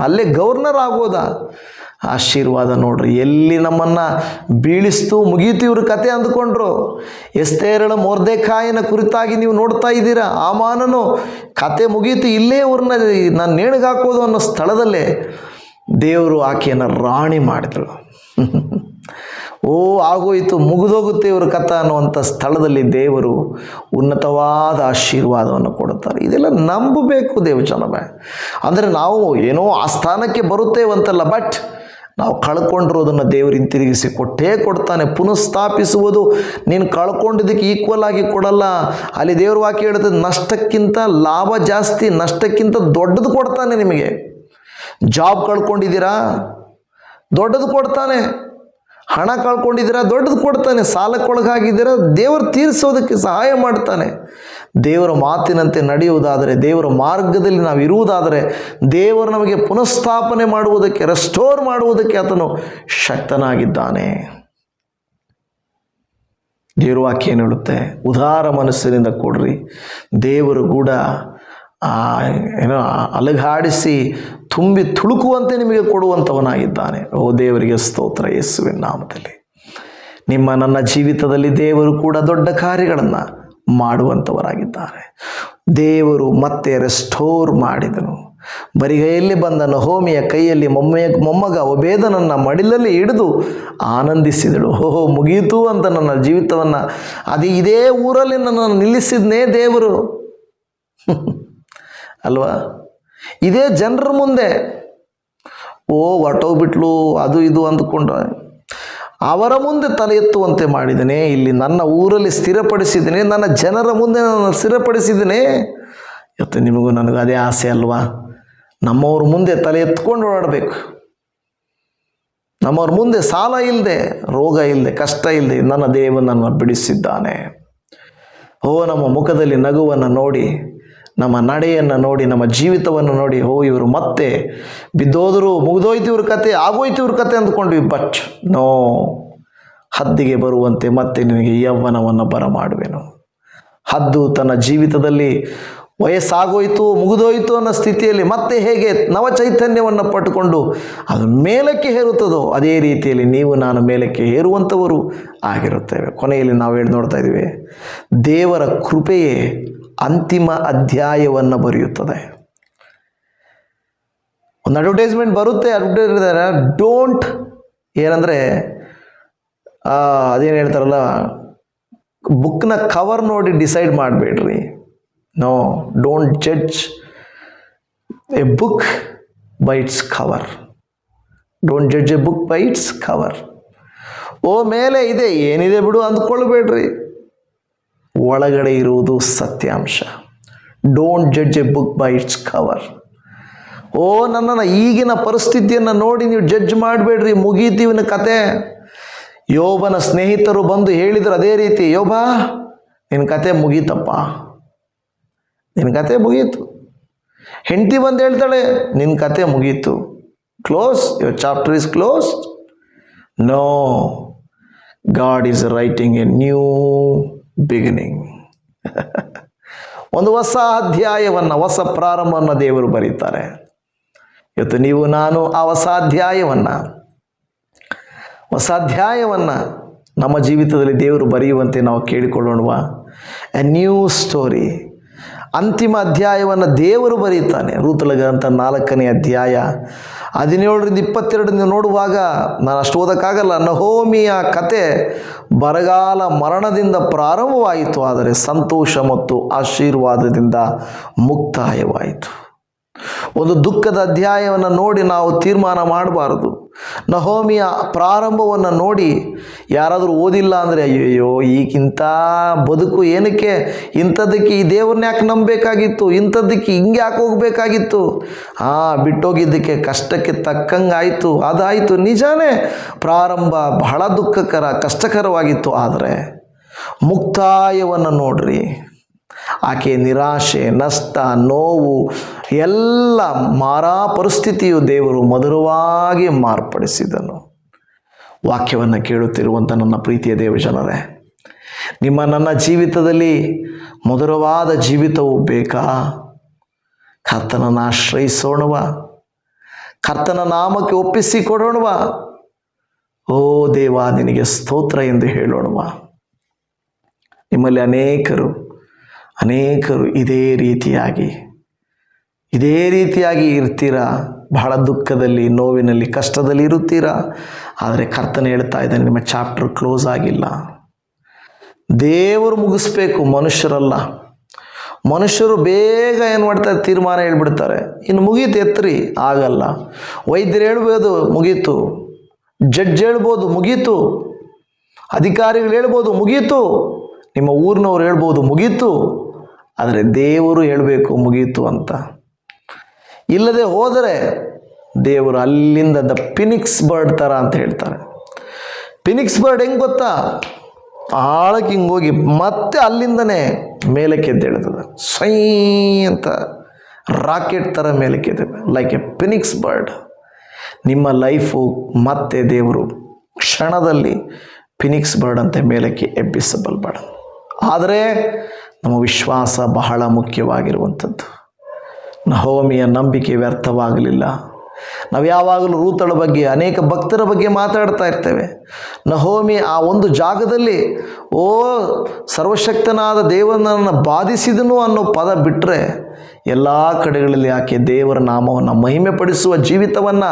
ಅಲ್ಲೇ ಗವರ್ನರ್ ಆಗೋದ. ಆಶೀರ್ವಾದ ನೋಡ್ರಿ, ಎಲ್ಲಿ ನಮ್ಮನ್ನು ಬೀಳಿಸ್ತು ಮುಗೀತು ಇವ್ರ ಕತೆ ಅಂದ್ಕೊಂಡ್ರು. ಎಸ್ತೇರಳ ಮೊರ್ದೆಕಾಯನ ಕುರಿತಾಗಿ ನೀವು ನೋಡ್ತಾ ಇದ್ದೀರಾ. ಆಮಾನನು ಕತೆ ಮುಗೀತು, ಇಲ್ಲೇ ಇವ್ರನ್ನ ನಾನು ನೇಣಿಗಾಕೋದು ಅನ್ನೋ ಸ್ಥಳದಲ್ಲೇ ದೇವರು ಆಕೆಯನ್ನು ರಾಣಿ ಮಾಡಿದಳು. ಓ ಆಗೋಯ್ತು, ಮುಗಿದೋಗುತ್ತೆ ಇವ್ರ ಕಥೆ ಅನ್ನುವಂಥ ಸ್ಥಳದಲ್ಲಿ ದೇವರು ಉನ್ನತವಾದ ಆಶೀರ್ವಾದವನ್ನು ಕೊಡುತ್ತಾರೆ. ಇದೆಲ್ಲ ನಂಬಬೇಕು ದೇವಜನವೇ. ಅಂದರೆ ನಾವು ಏನೋ ಆ ಸ್ಥಾನಕ್ಕೆ ಬರುತ್ತೇವಂತಲ್ಲ, ಬಟ್ ನಾವು ಕಳ್ಕೊಂಡಿರೋದನ್ನು ದೇವರು ಹಿಂತಿರುಗಿಸಿ ಕೊಟ್ಟೇ ಕೊಡ್ತಾನೆ. ಪುನಃಸ್ಥಾಪಿಸುವುದು ನೀನು ಕಳ್ಕೊಂಡಿದ್ದಕ್ಕೆ ಈಕ್ವಲ್ ಆಗಿ ಕೊಡಲ್ಲ. ಅಲ್ಲಿ ದೇವ್ರ ವಾಕ್ಯ ಹೇಳ್ತದೆ, ನಷ್ಟಕ್ಕಿಂತ ಲಾಭ ಜಾಸ್ತಿ, ನಷ್ಟಕ್ಕಿಂತ ದೊಡ್ಡದು ಕೊಡ್ತಾನೆ ನಿಮಗೆ. ಜಾಬ್ ಕಳ್ಕೊಂಡಿದ್ದೀರಾ, ದೊಡ್ಡದು ಕೊಡ್ತಾನೆ. ಹಣ ಕಳ್ಕೊಂಡಿದ್ದೀರಾ, ದೊಡ್ಡದು ಕೊಡ್ತಾನೆ. ಸಾಲಕ್ಕೊಳಗಾಗಿದ್ದೀರಾ, ದೇವರು ತೀರಿಸೋದಕ್ಕೆ ಸಹಾಯ ಮಾಡ್ತಾನೆ. ದೇವರ ಮಾತಿನಂತೆ ನಡೆಯುವುದಾದರೆ, ದೇವರ ಮಾರ್ಗದಲ್ಲಿ ನಾವು ಇರುವುದಾದರೆ, ದೇವರು ನಮಗೆ ಪುನಃಸ್ಥಾಪನೆ ಮಾಡುವುದಕ್ಕೆ, ರೆಸ್ಟೋರ್ ಮಾಡುವುದಕ್ಕೆ ಆತನು ಶಕ್ತನಾಗಿದ್ದಾನೆ. ದೇವರ ವಾಕ್ಯ ಏನು ಹೇಳುತ್ತೆ? ಉದಾರ ಮನಸ್ಸಿನಿಂದ ಕೊಡ್ರಿ, ದೇವರು ಕೂಡ ಏನೋ ಅಲಗಾಡಿಸಿ ತುಂಬಿ ತುಳುಕುವಂತೆ ನಿಮಗೆ ಕೊಡುವಂಥವನಾಗಿದ್ದಾನೆ. ಓ ದೇವರಿಗೆ ಸ್ತೋತ್ರ. ಯೇಸುವಿನ ನಾಮದಲ್ಲಿ ನಿಮ್ಮ ನನ್ನ ಜೀವಿತದಲ್ಲಿ ದೇವರು ಕೂಡ ದೊಡ್ಡ ಕಾರ್ಯಗಳನ್ನು ಮಾಡುವಂಥವರಾಗಿದ್ದಾರೆ. ದೇವರು ಮತ್ತೆ ರೆಸ್ಟೋರ್ ಮಾಡಿದನು. ಬರಿಗೈಯಲ್ಲಿ ಬಂದ ನಹೋಮಿಯ ಕೈಯಲ್ಲಿ ಮೊಮ್ಮಗ ಒಬೇದನನ್ನ ಮಡಿಲಲ್ಲಿ ಹಿಡಿದು ಆನಂದಿಸಿದಳು. ಓಹೋ ಮುಗೀತು ಅಂತ ನನ್ನ ಜೀವಿತವನ್ನು ಇದೇ ಊರಲ್ಲಿ ನನ್ನನ್ನು ನಿಲ್ಲಿಸಿದ್ನೇ ದೇವರು ಅಲ್ವಾ. ಇದೇ ಜನರ ಮುಂದೆ ಹೊರಟೋಗ್ಬಿಟ್ಲು ಅದು ಇದು ಅಂದ್ಕೊಂಡ್ರೆ, ಅವರ ಮುಂದೆ ತಲೆ ಎತ್ತುವಂತೆ ಮಾಡಿದ್ದೇನೆ. ಇಲ್ಲಿ ನನ್ನ ಊರಲ್ಲಿ ಸ್ಥಿರಪಡಿಸಿದ್ದೇನೆ, ನನ್ನ ಜನರ ಮುಂದೆ ನಾನು ಸ್ಥಿರಪಡಿಸಿದ್ದೇನೆ. ಇವತ್ತು ನಿಮಗೂ ನನಗೂ ಅದೇ ಆಸೆ ಅಲ್ವಾ? ನಮ್ಮವ್ರ ಮುಂದೆ ತಲೆ ಎತ್ಕೊಂಡು ಓಡಾಡಬೇಕು. ನಮ್ಮವ್ರ ಮುಂದೆ ಸಾಲ ಇಲ್ಲದೆ, ರೋಗ ಇಲ್ಲದೆ, ಕಷ್ಟ ಇಲ್ಲದೆ ನನ್ನ ದೇವನನ್ನು ಬಿಡಿಸಿದ್ದಾನೆ. ನಮ್ಮ ಮುಖದಲ್ಲಿ ನಗುವನ್ನು ನೋಡಿ, ನಮ್ಮ ನಡೆಯನ್ನು ನೋಡಿ, ನಮ್ಮ ಜೀವಿತವನ್ನು ನೋಡಿ, ಇವರು ಮತ್ತೆ ಬಿದ್ದೋದ್ರು, ಮುಗಿದೋಯ್ತು ಇವ್ರ ಕತೆ, ಆಗೋಯ್ತು ಇವ್ರ ಕತೆ ಅಂದ್ಕೊಂಡ್ವಿ. ಬಟ್ ನೋ, ಹದ್ದಿಗೆ ಬರುವಂತೆ ಮತ್ತೆ ನಿನಗೆ ಯೌವನವನ್ನು ಬರಮಾಡುವೆನು. ಹದ್ದು ತನ್ನ ಜೀವಿತದಲ್ಲಿ ವಯಸ್ಸಾಗೋಯ್ತು, ಮುಗಿದೋಯ್ತು ಅನ್ನೋ ಸ್ಥಿತಿಯಲ್ಲಿ ಮತ್ತೆ ಹೇಗೆ ನವಚೈತನ್ಯವನ್ನು ಪಟ್ಟುಕೊಂಡು ಅದು ಮೇಲಕ್ಕೆ ಹೇರುತ್ತದೋ, ಅದೇ ರೀತಿಯಲ್ಲಿ ನೀವು ನಾನು ಮೇಲಕ್ಕೆ ಏರುವಂಥವರು ಆಗಿರುತ್ತೇವೆ. ಕೊನೆಯಲ್ಲಿ ನಾವು ನೋಡ್ತಾ ಇದ್ದೀವಿ, ದೇವರ ಕೃಪೆಯೇ ಅಂತಿಮ ಅಧ್ಯಾಯವನ್ನು ಬರೆಯುತ್ತದೆ. ಒಂದು ಅಡ್ವರ್ಟೈಸ್ಮೆಂಟ್ ಬರುತ್ತೆ, ಡೋಂಟ್ ಏನಂದರೆ ಅದೇನು ಹೇಳ್ತಾರಲ್ಲ, ಬುಕ್ನ ಕವರ್ ನೋಡಿ ಡಿಸೈಡ್ ಮಾಡಬೇಡ್ರಿ. No, don't judge a book by its cover. Don't judge a book by its cover. ಮೇಲೆ ಇದೆ, ಏನಿದೆ ಬಿಡು ಅಂದ್ಕೊಳ್ಬೇಡ್ರಿ. ಒಳಗಡೆ ಇರುವುದು ಸತ್ಯಾಂಶ. Don't judge a book by its cover. ನನ್ನನ್ನು ಈಗಿನ ಪರಿಸ್ಥಿತಿಯನ್ನು ನೋಡಿ ನೀವು ಜಡ್ಜ್ ಮಾಡಬೇಡ್ರಿ, ಮುಗೀತೀವಿನ ಕತೆ. ಯೋಬನ ಸ್ನೇಹಿತರು ಬಂದು ಹೇಳಿದರು ಅದೇ ರೀತಿ, ಯೋಬ ನಿನ್ನ ಕತೆ ಮುಗೀತಪ್ಪ, ನಿನ್ನ ಕತೆ ಮುಗೀತು. ಹೆಂಡತಿ ಬಂದು ಹೇಳ್ತಾಳೆ, ನಿನ್ನ ಕತೆ ಮುಗೀತು, close, your chapter is closed. No, God is writing a new beginning. ಒಂದು ಹೊಸ ಅಧ್ಯಾಯವನ್ನು, ಹೊಸ ಪ್ರಾರಂಭವನ್ನು ದೇವರು ಬರೀತಾರೆ. ಇವತ್ತು ನೀವು ನಾನು ಆ ಹೊಸ ಅಧ್ಯಾಯವನ್ನು ನಮ್ಮ ಜೀವಿತದಲ್ಲಿ ದೇವರು ಬರೆಯುವಂತೆ ನಾವು ಕೇಳಿಕೊಳ್ಳೋಣವಾ? A new story. ಅಂತಿಮ ಅಧ್ಯಾಯವನ್ನು ದೇವರು ಬರೀತಾನೆ. ರೂತಳ ಗ್ರಂಥ 4ನೇ ಅಧ್ಯಾಯ 17-22 ನೀವು ನೋಡುವಾಗ, ನಾನು ಅಷ್ಟು ಓದಕ್ಕಾಗಲ್ಲ. ನಹೋಮಿಯ ಕತೆ ಬರಗಾಲ ಮರಣದಿಂದ ಪ್ರಾರಂಭವಾಯಿತು, ಆದರೆ ಸಂತೋಷ ಮತ್ತು ಆಶೀರ್ವಾದದಿಂದ ಮುಕ್ತಾಯವಾಯಿತು. ಒಂದು ದುಃಖದ ಅಧ್ಯಾಯವನ್ನು ನೋಡಿ ನಾವು ತೀರ್ಮಾನ ಮಾಡಬಾರದು. ನಹೋಮಿಯ ಪ್ರಾರಂಭವನ್ನು ನೋಡಿ ಯಾರಾದರೂ ಓದಿಲ್ಲ ಅಂದರೆ ಅಯ್ಯೋ ಈಗಿಂಥ ಬದುಕು ಏನಕ್ಕೆ, ಇಂಥದ್ದಕ್ಕೆ ಈ ದೇವ್ರನ್ನ ಯಾಕೆ ನಂಬಬೇಕಾಗಿತ್ತು, ಇಂಥದ್ದಕ್ಕೆ ಹಿಂಗೆ ಯಾಕೆ ಹೋಗಬೇಕಾಗಿತ್ತು, ಬಿಟ್ಟೋಗಿದ್ದಕ್ಕೆ ಕಷ್ಟಕ್ಕೆ ತಕ್ಕಂಗೆ ಆಯಿತು, ಅದಾಯಿತು. ನಿಜಾನೇ ಪ್ರಾರಂಭ ಬಹಳ ದುಃಖಕರ, ಕಷ್ಟಕರವಾಗಿತ್ತು. ಆದರೆ ಮುಕ್ತಾಯವನ್ನು ನೋಡ್ರಿ, ಆಕೆ ನಿರಾಶೆ, ನಷ್ಟ, ನೋವು ಎಲ್ಲ ಮಾರಾ ಪರಿಸ್ಥಿತಿಯು ದೇವರು ಮಧುರವಾಗಿ ಮಾರ್ಪಡಿಸಿದನು. ವಾಕ್ಯವನ್ನು ಕೇಳುತ್ತಿರುವಂಥ ನನ್ನ ಪ್ರೀತಿಯ ದೇವಜನರೇ, ನನ್ನ ಜೀವಿತದಲ್ಲಿ ಮಧುರವಾದ ಜೀವಿತವು ಬೇಕಾ? ಕರ್ತನನ್ನು ಆಶ್ರಯಿಸೋಣವಾ? ಕರ್ತನ ನಾಮಕ್ಕೆ ಒಪ್ಪಿಸಿಕೊಡೋಣವಾ? ಓ ದೇವ, ನಿನಗೆ ಸ್ತೋತ್ರ ಎಂದು ಹೇಳೋಣವಾ? ನಿಮ್ಮಲ್ಲಿ ಅನೇಕರು ಇದೇ ರೀತಿಯಾಗಿ ಇರ್ತೀರಾ. ಬಹಳ ದುಃಖದಲ್ಲಿ, ನೋವಿನಲ್ಲಿ, ಕಷ್ಟದಲ್ಲಿ ಇರುತ್ತೀರಾ. ಆದರೆ ಕರ್ತನ ಹೇಳ್ತಾ ಇದ್ದಾನೆ, ನಿಮ್ಮ ಚಾಪ್ಟರ್ ಕ್ಲೋಸ್ ಆಗಿಲ್ಲ. ದೇವರು ಮುಗಿಸ್ಬೇಕು, ಮನುಷ್ಯರಲ್ಲ. ಮನುಷ್ಯರು ಬೇಗ ಏನು ಮಾಡ್ತಾರೆ, ತೀರ್ಮಾನ ಹೇಳ್ಬಿಡ್ತಾರೆ, ಇನ್ನು ಮುಗೀತು ಎತ್ತರಿ. ಆಗಲ್ಲ. ವೈದ್ಯರು ಹೇಳ್ಬೋದು ಮುಗೀತು, ಜಡ್ಜ್ ಹೇಳ್ಬೋದು ಮುಗೀತು, ಅಧಿಕಾರಿಗಳು ಹೇಳ್ಬೋದು ಮುಗೀತು, ನಿಮ್ಮ ಊರಿನವ್ರು ಹೇಳ್ಬೋದು ಮುಗೀತು. ಆದರೆ ದೇವರು ಹೇಳಬೇಕು ಮುಗೀತು ಅಂತ. ಇಲ್ಲದೆ ಹೋದರೆ ದೇವರು ಅಲ್ಲಿಂದ ದ ಫಿನಿಕ್ಸ್ ಬರ್ಡ್ ಥರ ಅಂತ ಹೇಳ್ತಾರೆ. ಫಿನಿಕ್ಸ್ ಬರ್ಡ್ ಹೆಂಗೆ ಗೊತ್ತಾ? ಆಳಕ್ಕೆ ಹಿಂಗೋಗಿ ಮತ್ತೆ ಅಲ್ಲಿಂದನೇ ಮೇಲಕ್ಕೆ ಎದ್ದೇಳ್ತದೆ, ಸೈ ಅಂತ ರಾಕೆಟ್ ಥರ ಮೇಲಕ್ಕೆ ಎದ್ದೇವೆ, ಲೈಕ್ ಎ ಫಿನಿಕ್ಸ್ ಬರ್ಡ್. ನಿಮ್ಮ ಲೈಫು ಮತ್ತೆ ದೇವರು ಕ್ಷಣದಲ್ಲಿ ಫಿನಿಕ್ಸ್ ಬರ್ಡ್ ಅಂತ ಮೇಲಕ್ಕೆ ಎಬ್ಬಿಸಬಲ್ಬೇಡ. ಆದರೆ ನಮ್ಮ ವಿಶ್ವಾಸ ಬಹಳ ಮುಖ್ಯವಾಗಿರುವಂಥದ್ದು. ನಹೋಮಿಯ ನಂಬಿಕೆ ವ್ಯರ್ಥವಾಗಲಿಲ್ಲ. ನಾವು ಯಾವಾಗಲೂ ರೂತಳ ಬಗ್ಗೆ, ಅನೇಕ ಭಕ್ತರ ಬಗ್ಗೆ ಮಾತಾಡ್ತಾ ಇರ್ತೇವೆ. ನಹೋಮಿ ಆ ಒಂದು ಜಾಗದಲ್ಲಿ ಸರ್ವಶಕ್ತನಾದ ದೇವರನ್ನು ಬಾಧಿಸಿದನು ಅನ್ನೋ ಪದ ಬಿಟ್ಟರೆ ಎಲ್ಲ ಕಡೆಗಳಲ್ಲಿ ಆಕೆ ದೇವರ ನಾಮವನ್ನು ಮಹಿಮೆ ಪಡಿಸುವ ಜೀವಿತವನ್ನು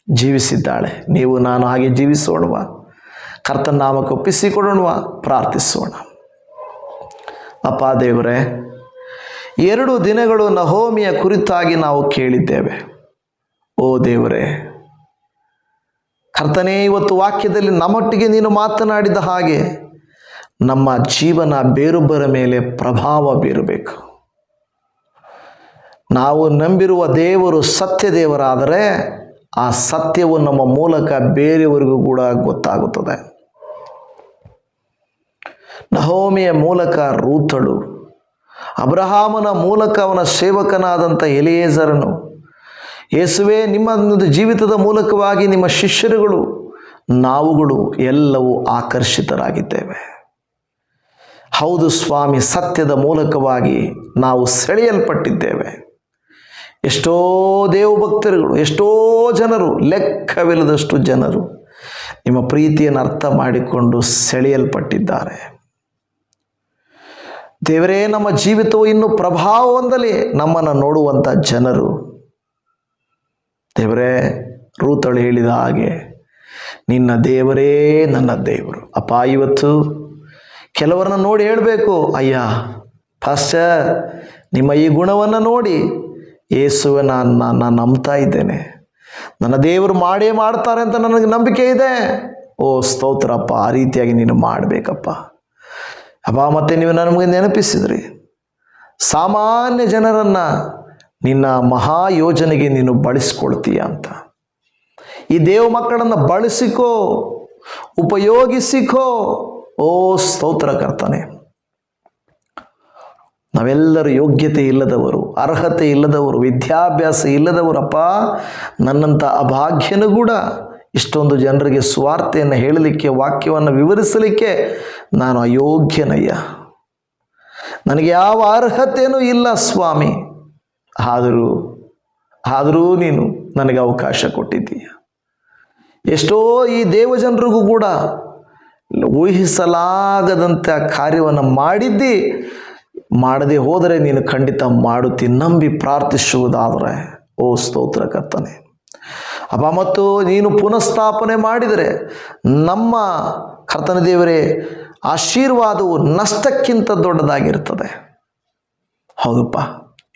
ಜೀವಿಸಿದ್ದಾಳೆ. ನೀವು ನಾನು ಹಾಗೆ ಜೀವಿಸೋಣವಾ? ಕರ್ತನ ನಾಮಕ್ಕೆ ಒಪ್ಪಿಸಿಕೊಡೋಣವಾ? ಪ್ರಾರ್ಥಿಸೋಣ. ಅಪ್ಪ ದೇವರೇ, 2 ದಿನಗಳು ನಹೋಮಿಯ ಕುರಿತಾಗಿ ನಾವು ಕೇಳಿದ್ದೇವೆ. ಓ ದೇವರೇ, ಕರ್ತನೇ, ಇವತ್ತು ವಾಕ್ಯದಲ್ಲಿ ನಮ್ಮೊಟ್ಟಿಗೆ ನೀನು ಮಾತನಾಡಿದ ಹಾಗೆ ನಮ್ಮ ಜೀವನ ಬೇರೊಬ್ಬರ ಮೇಲೆ ಪ್ರಭಾವ ಬೀರಬೇಕು. ನಾವು ನಂಬಿರುವ ದೇವರು ಸತ್ಯ ದೇವರಾದರೆ ಆ ಸತ್ಯವು ನಮ್ಮ ಮೂಲಕ ಬೇರೆಯವರಿಗೂ ಕೂಡ ಗೊತ್ತಾಗುತ್ತದೆ. ನಹೋಮಿಯ ಮೂಲಕ ರೂತಳು, ಅಬ್ರಹಾಮನ ಮೂಲಕ ಅವನ ಸೇವಕನಾದಂಥ ಎಲಿಯೇಜರನು, ಯೇಸುವೆ ನಿಮ್ಮ ಜೀವಿತದ ಮೂಲಕವಾಗಿ ನಿಮ್ಮ ಶಿಷ್ಯರುಗಳು, ನಾವುಗಳು ಎಲ್ಲವೂ ಆಕರ್ಷಿತರಾಗಿದ್ದೇವೆ. ಹೌದು ಸ್ವಾಮಿ, ಸತ್ಯದ ಮೂಲಕವಾಗಿ ನಾವು ಸೆಳೆಯಲ್ಪಟ್ಟಿದ್ದೇವೆ. ಎಷ್ಟೋ ದೇವಭಕ್ತರುಗಳು, ಎಷ್ಟೋ ಜನರು, ಲೆಕ್ಕವಿಲ್ಲದಷ್ಟು ಜನರು ನಿಮ್ಮ ಪ್ರೀತಿಯನ್ನು ಅರ್ಥ ಮಾಡಿಕೊಂಡು ಸೆಳೆಯಲ್ಪಟ್ಟಿದ್ದಾರೆ. ದೇವರೇ, ನಮ್ಮ ಜೀವಿತವು ಇನ್ನೂ ಪ್ರಭಾವ ಹೊಂದಲಿ ನಮ್ಮನ್ನು ನೋಡುವಂಥ ಜನರು. ದೇವರೇ, ರೂತಳು ಹೇಳಿದ ಹಾಗೆ ನಿನ್ನ ದೇವರೇ ನನ್ನ ದೇವರು. ಅಪ್ಪ, ಇವತ್ತು ಕೆಲವರನ್ನ ನೋಡಿ ಹೇಳಬೇಕು, ಅಯ್ಯ ಪಾಸ್ಟರ್, ನಿಮ್ಮ ಈ ಗುಣವನ್ನು ನೋಡಿ ಯೇಸುವೆ ನಾನು ನಂಬ್ತಾ ಇದ್ದೇನೆ, ನನ್ನ ದೇವರು ಮಾಡೇ ಮಾಡ್ತಾರೆ ಅಂತ ನನಗೆ ನಂಬಿಕೆ ಇದೆ. ಓ ಸ್ತೋತ್ರಪ್ಪ, ಆ ರೀತಿಯಾಗಿ ನೀನು ಮಾಡಬೇಕಪ್ಪ. ಅಪ್ಪ, ಮತ್ತೆ ನೀವು ನಮಗೆ ನೆನಪಿಸಿದ್ರಿ, ಸಾಮಾನ್ಯ ಜನರನ್ನು ನಿನ್ನ ಮಹಾಯೋಜನೆಗೆ ನೀನು ಬಳಸ್ಕೊಳ್ತೀಯ ಅಂತ. ಈ ದೇವ ಮಕ್ಕಳನ್ನು ಬಳಸಿಕೋ, ಉಪಯೋಗಿಸಿಕೋ. ಓ ಸ್ತೋತ್ರ ಕರ್ತನೆ. ನಾವೆಲ್ಲರೂ ಯೋಗ್ಯತೆ ಇಲ್ಲದವರು, ಅರ್ಹತೆ ಇಲ್ಲದವರು, ವಿದ್ಯಾಭ್ಯಾಸ ಇಲ್ಲದವರಪ್ಪ. ನನ್ನಂಥ ಅಭಾಗ್ಯನೂ ಕೂಡ ಇಷ್ಟೊಂದು ಜನರಿಗೆ ಸುವಾರ್ತೆಯನ್ನು ಹೇಳಲಿಕ್ಕೆ, ವಾಕ್ಯವನ್ನು ವಿವರಿಸಲಿಕ್ಕೆ ನಾನು ಅಯೋಗ್ಯನಯ್ಯ. ನನಗೆ ಯಾವ ಅರ್ಹತೆಯೂ ಇಲ್ಲ ಸ್ವಾಮಿ. ಆದರೂ ನೀನು ನನಗೆ ಅವಕಾಶ ಕೊಟ್ಟಿದ್ದೀಯ. ಎಷ್ಟೋ ಈ ದೇವಜನರಿಗೂ ಕೂಡ ಊಹಿಸಲಾಗದಂಥ ಕಾರ್ಯವನ್ನು ಮಾಡಿದ್ದಿ. ಮಾಡದೆ ಹೋದರೆ ನೀನು ಖಂಡಿತ ಮಾಡುತ್ತಿ. ನಂಬಿ ಪ್ರಾರ್ಥಿಸುವುದಾದರೆ ಓ ಸ್ತೋತ್ರ ಕರ್ತನೆ. ಅಪ್ಪ, ಮತ್ತು ನೀನು ಪುನಃಸ್ಥಾಪನೆ ಮಾಡಿದರೆ ನಮ್ಮ ಕರ್ತನ ದೇವರೇ, ಆಶೀರ್ವಾದವು ನಷ್ಟಕ್ಕಿಂತ ದೊಡ್ಡದಾಗಿರ್ತದೆ. ಹೌದಪ್ಪ,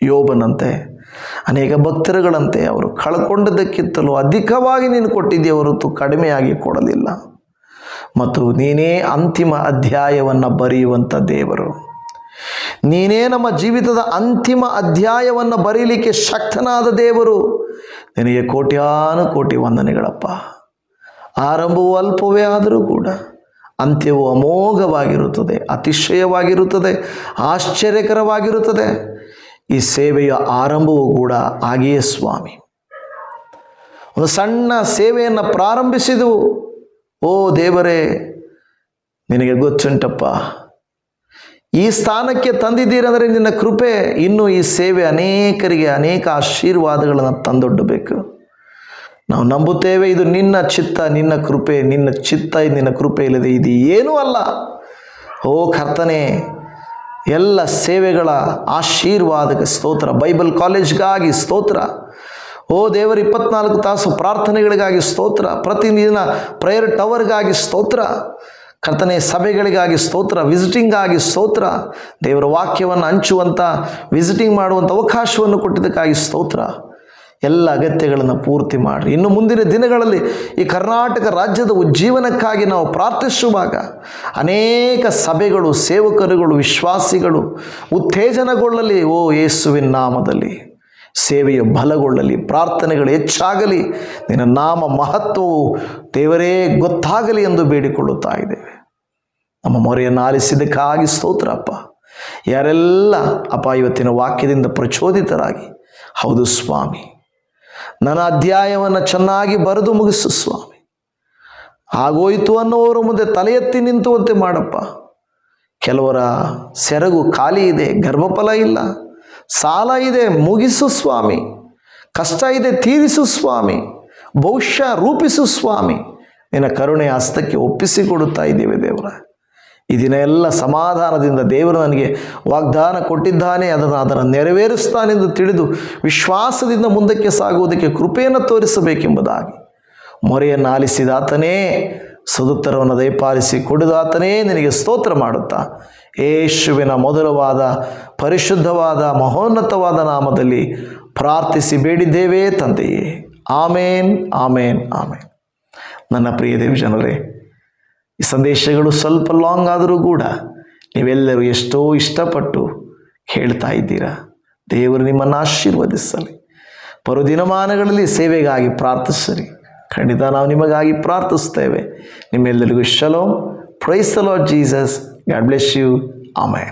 ಯೋಬನಂತೆ ಅನೇಕ ಭಕ್ತರುಗಳಂತೆ ಅವರು ಕಳ್ಕೊಂಡದ್ದಕ್ಕಿಂತಲೂ ಅಧಿಕವಾಗಿ ನೀನು ಕೊಟ್ಟಿದ್ದೀಯ ಹೊರತು ಕಡಿಮೆಯಾಗಿ ಕೊಡಲಿಲ್ಲ. ಮತ್ತು ನೀನೇ ಅಂತಿಮ ಅಧ್ಯಾಯವನ್ನು ಬರೆಯುವಂಥ ದೇವರು. ನೀನೇ ನಮ್ಮ ಜೀವಿತದ ಅಂತಿಮ ಅಧ್ಯಾಯವನ್ನು ಬರೀಲಿಕ್ಕೆ ಶಕ್ತನಾದ ದೇವರು. ನಿನಗೆ ಕೋಟ್ಯಾನು ಕೋಟಿ ವಂದನೆಗಳಪ್ಪ. ಆರಂಭವು ಅಲ್ಪವೇ ಆದರೂ ಕೂಡ ಅಂತ್ಯವು ಅಮೋಘವಾಗಿರುತ್ತದೆ, ಅತಿಶಯವಾಗಿರುತ್ತದೆ, ಆಶ್ಚರ್ಯಕರವಾಗಿರುತ್ತದೆ. ಈ ಸೇವೆಯ ಆರಂಭವೂ ಕೂಡ ಹಾಗೆಯೇ ಸ್ವಾಮಿ. ಒಂದು ಸಣ್ಣ ಸೇವೆಯನ್ನು ಪ್ರಾರಂಭಿಸಿದೆವು. ಓ ದೇವರೇ, ನಿನಗೆ ಗೊತ್ತುಂಟಪ್ಪ, ಈ ಸ್ಥಾನಕ್ಕೆ ತಂದಿದ್ದೀರಂದರೆ ನಿನ್ನ ಕೃಪೆ. ಇನ್ನೂ ಈ ಸೇವೆ ಅನೇಕರಿಗೆ ಅನೇಕ ಆಶೀರ್ವಾದಗಳನ್ನು ತಂದೊಡ್ಡಬೇಕು. ನಾವು ನಂಬುತ್ತೇವೆ, ಇದು ನಿನ್ನ ಚಿತ್ತ, ನಿನ್ನ ಕೃಪೆ, ನಿನ್ನ ಚಿತ್ತ, ನಿನ್ನ ಕೃಪೆ ಇಲ್ಲದೆ ಇದು ಏನೂ ಅಲ್ಲ. ಓ ಕರ್ತನೇ, ಎಲ್ಲ ಸೇವೆಗಳ ಆಶೀರ್ವಾದಕ್ಕೆ ಸ್ತೋತ್ರ. ಬೈಬಲ್ ಕಾಲೇಜ್ಗಾಗಿ ಸ್ತೋತ್ರ. ಓ ದೇವರು, 24 ತಾಸು ಪ್ರಾರ್ಥನೆಗಳಿಗಾಗಿ ಸ್ತೋತ್ರ. ಪ್ರತಿದಿನ ಪ್ರೇಯರ್ ಟವರ್ಗಾಗಿ ಸ್ತೋತ್ರ. ಕರ್ತನೆ, ಸಭೆಗಳಿಗಾಗಿ ಸ್ತೋತ್ರ. ವಿಸಿಟಿಂಗಾಗಿ ಸ್ತೋತ್ರ. ದೇವರ ವಾಕ್ಯವನ್ನು ಹಂಚುವಂಥ, ವಿಸಿಟಿಂಗ್ ಮಾಡುವಂಥ ಅವಕಾಶವನ್ನು ಕೊಟ್ಟಿದ್ದಕ್ಕಾಗಿ ಸ್ತೋತ್ರ. ಎಲ್ಲ ಅಗತ್ಯಗಳನ್ನು ಪೂರ್ತಿ ಮಾಡಿರಿ. ಇನ್ನು ಮುಂದಿನ ದಿನಗಳಲ್ಲಿ ಈ ಕರ್ನಾಟಕ ರಾಜ್ಯದ ಉಜ್ಜೀವನಕ್ಕಾಗಿ ನಾವು ಪ್ರಾರ್ಥಿಸುವಾಗ ಅನೇಕ ಸಭೆಗಳು, ಸೇವಕರುಗಳು, ವಿಶ್ವಾಸಿಗಳು ಉತ್ತೇಜನಗೊಳ್ಳಲಿ. ಓ ಯೇಸುವಿನ ನಾಮದಲ್ಲಿ ಸೇವೆಯ ಬಲಗೊಳ್ಳಲಿ, ಪ್ರಾರ್ಥನೆಗಳು ಹೆಚ್ಚಾಗಲಿ, ನಿನ್ನ ನಾಮ ಮಹತ್ವವು ದೇವರೇ ಗೊತ್ತಾಗಲಿ ಎಂದು ಬೇಡಿಕೊಳ್ಳುತ್ತಾ ಇದ್ದೇವೆ. ನಮ್ಮ ಮೊರೆಯನ್ನು ಆಲಿಸಿದ್ದಕ್ಕಾಗಿ ಸ್ತೋತ್ರ ಅಪ್ಪ. ಯಾರೆಲ್ಲ ಅಪ್ಪ ಇವತ್ತಿನ ವಾಕ್ಯದಿಂದ ಪ್ರಚೋದಿತರಾಗಿ, ಹೌದು ಸ್ವಾಮಿ, ನನ್ನ ಅಧ್ಯಾಯವನ್ನು ಚೆನ್ನಾಗಿ ಬರೆದು ಮುಗಿಸು ಸ್ವಾಮಿ, ಆಗೋಯ್ತು ಅನ್ನೋರ ಮುಂದೆ ತಲೆ ಎತ್ತಿ ನಿಂತುವಂತೆ ಮಾಡಪ್ಪ. ಕೆಲವರ ಸೆರಗು ಖಾಲಿ ಇದೆ, ಗರ್ಭಫಲ ಇಲ್ಲ, ಸಾಲ ಇದೆ, ಮುಗಿಸು ಸ್ವಾಮಿ. ಕಷ್ಟ ಇದೆ, ತೀರಿಸು ಸ್ವಾಮಿ. ಭವಿಷ್ಯ ರೂಪಿಸು ಸ್ವಾಮಿ. ನಿನ್ನ ಕರುಣೆಯ ಹಸ್ತಕ್ಕೆ ಒಪ್ಪಿಸಿಕೊಡುತ್ತಾ ಇದ್ದೇವೆ ದೇವರ. ಈ ದಿನ ಎಲ್ಲ ಸಮಾಧಾನದಿಂದ ದೇವರು ನನಗೆ ವಾಗ್ದಾನ ಕೊಟ್ಟಿದ್ದಾನೆ, ಅದನ್ನು ನೆರವೇರಿಸ್ತಾನೆಂದು ತಿಳಿದು ವಿಶ್ವಾಸದಿಂದ ಮುಂದಕ್ಕೆ ಸಾಗುವುದಕ್ಕೆ ಕೃಪೆಯನ್ನು ತೋರಿಸಬೇಕೆಂಬುದಾಗಿ ಮೊರೆಯನ್ನು ಆಲಿಸಿದಾತನೇ, ಸದುತ್ತರವನ್ನು ದಯಪಾಲಿಸಿ ಕೊಡುದಾತನೇ ನಿನಗೆ ಸ್ತೋತ್ರ ಮಾಡುತ್ತಾ ಯೇಸುವಿನ ಮೊದಲವಾದ ಪರಿಶುದ್ಧವಾದ ಮಹೋನ್ನತವಾದ ನಾಮದಲ್ಲಿ ಪ್ರಾರ್ಥಿಸಿ ಬೇಡಿದ್ದೇವೆ ತಂದೆಯೇ. ಆಮೇನ್, ಆಮೇನ್, ಆಮೇನ್. ನನ್ನ ಪ್ರಿಯ ದೇವಜನರೇ, ಈ ಸಂದೇಶಗಳು ಸ್ವಲ್ಪ ಲಾಂಗ್ ಆದರೂ ಕೂಡ ನೀವೆಲ್ಲರೂ ಎಷ್ಟೋ ಇಷ್ಟಪಟ್ಟು ಕೇಳ್ತಾ ಇದ್ದೀರಾ. ದೇವರು ನಿಮ್ಮನ್ನು ಆಶೀರ್ವದಿಸಲಿ. ದಿನಮಾನಗಳಲ್ಲಿ ಸೇವೆಗಾಗಿ ಪ್ರಾರ್ಥಿಸಿರಿ. ಖಂಡಿತ ನಾವು ನಿಮಗಾಗಿ ಪ್ರಾರ್ಥಿಸ್ತೇವೆ. ನಿಮ್ಮೆಲ್ಲರಿಗೂ shalom. Praise the lord Jesus. God bless you. Amen.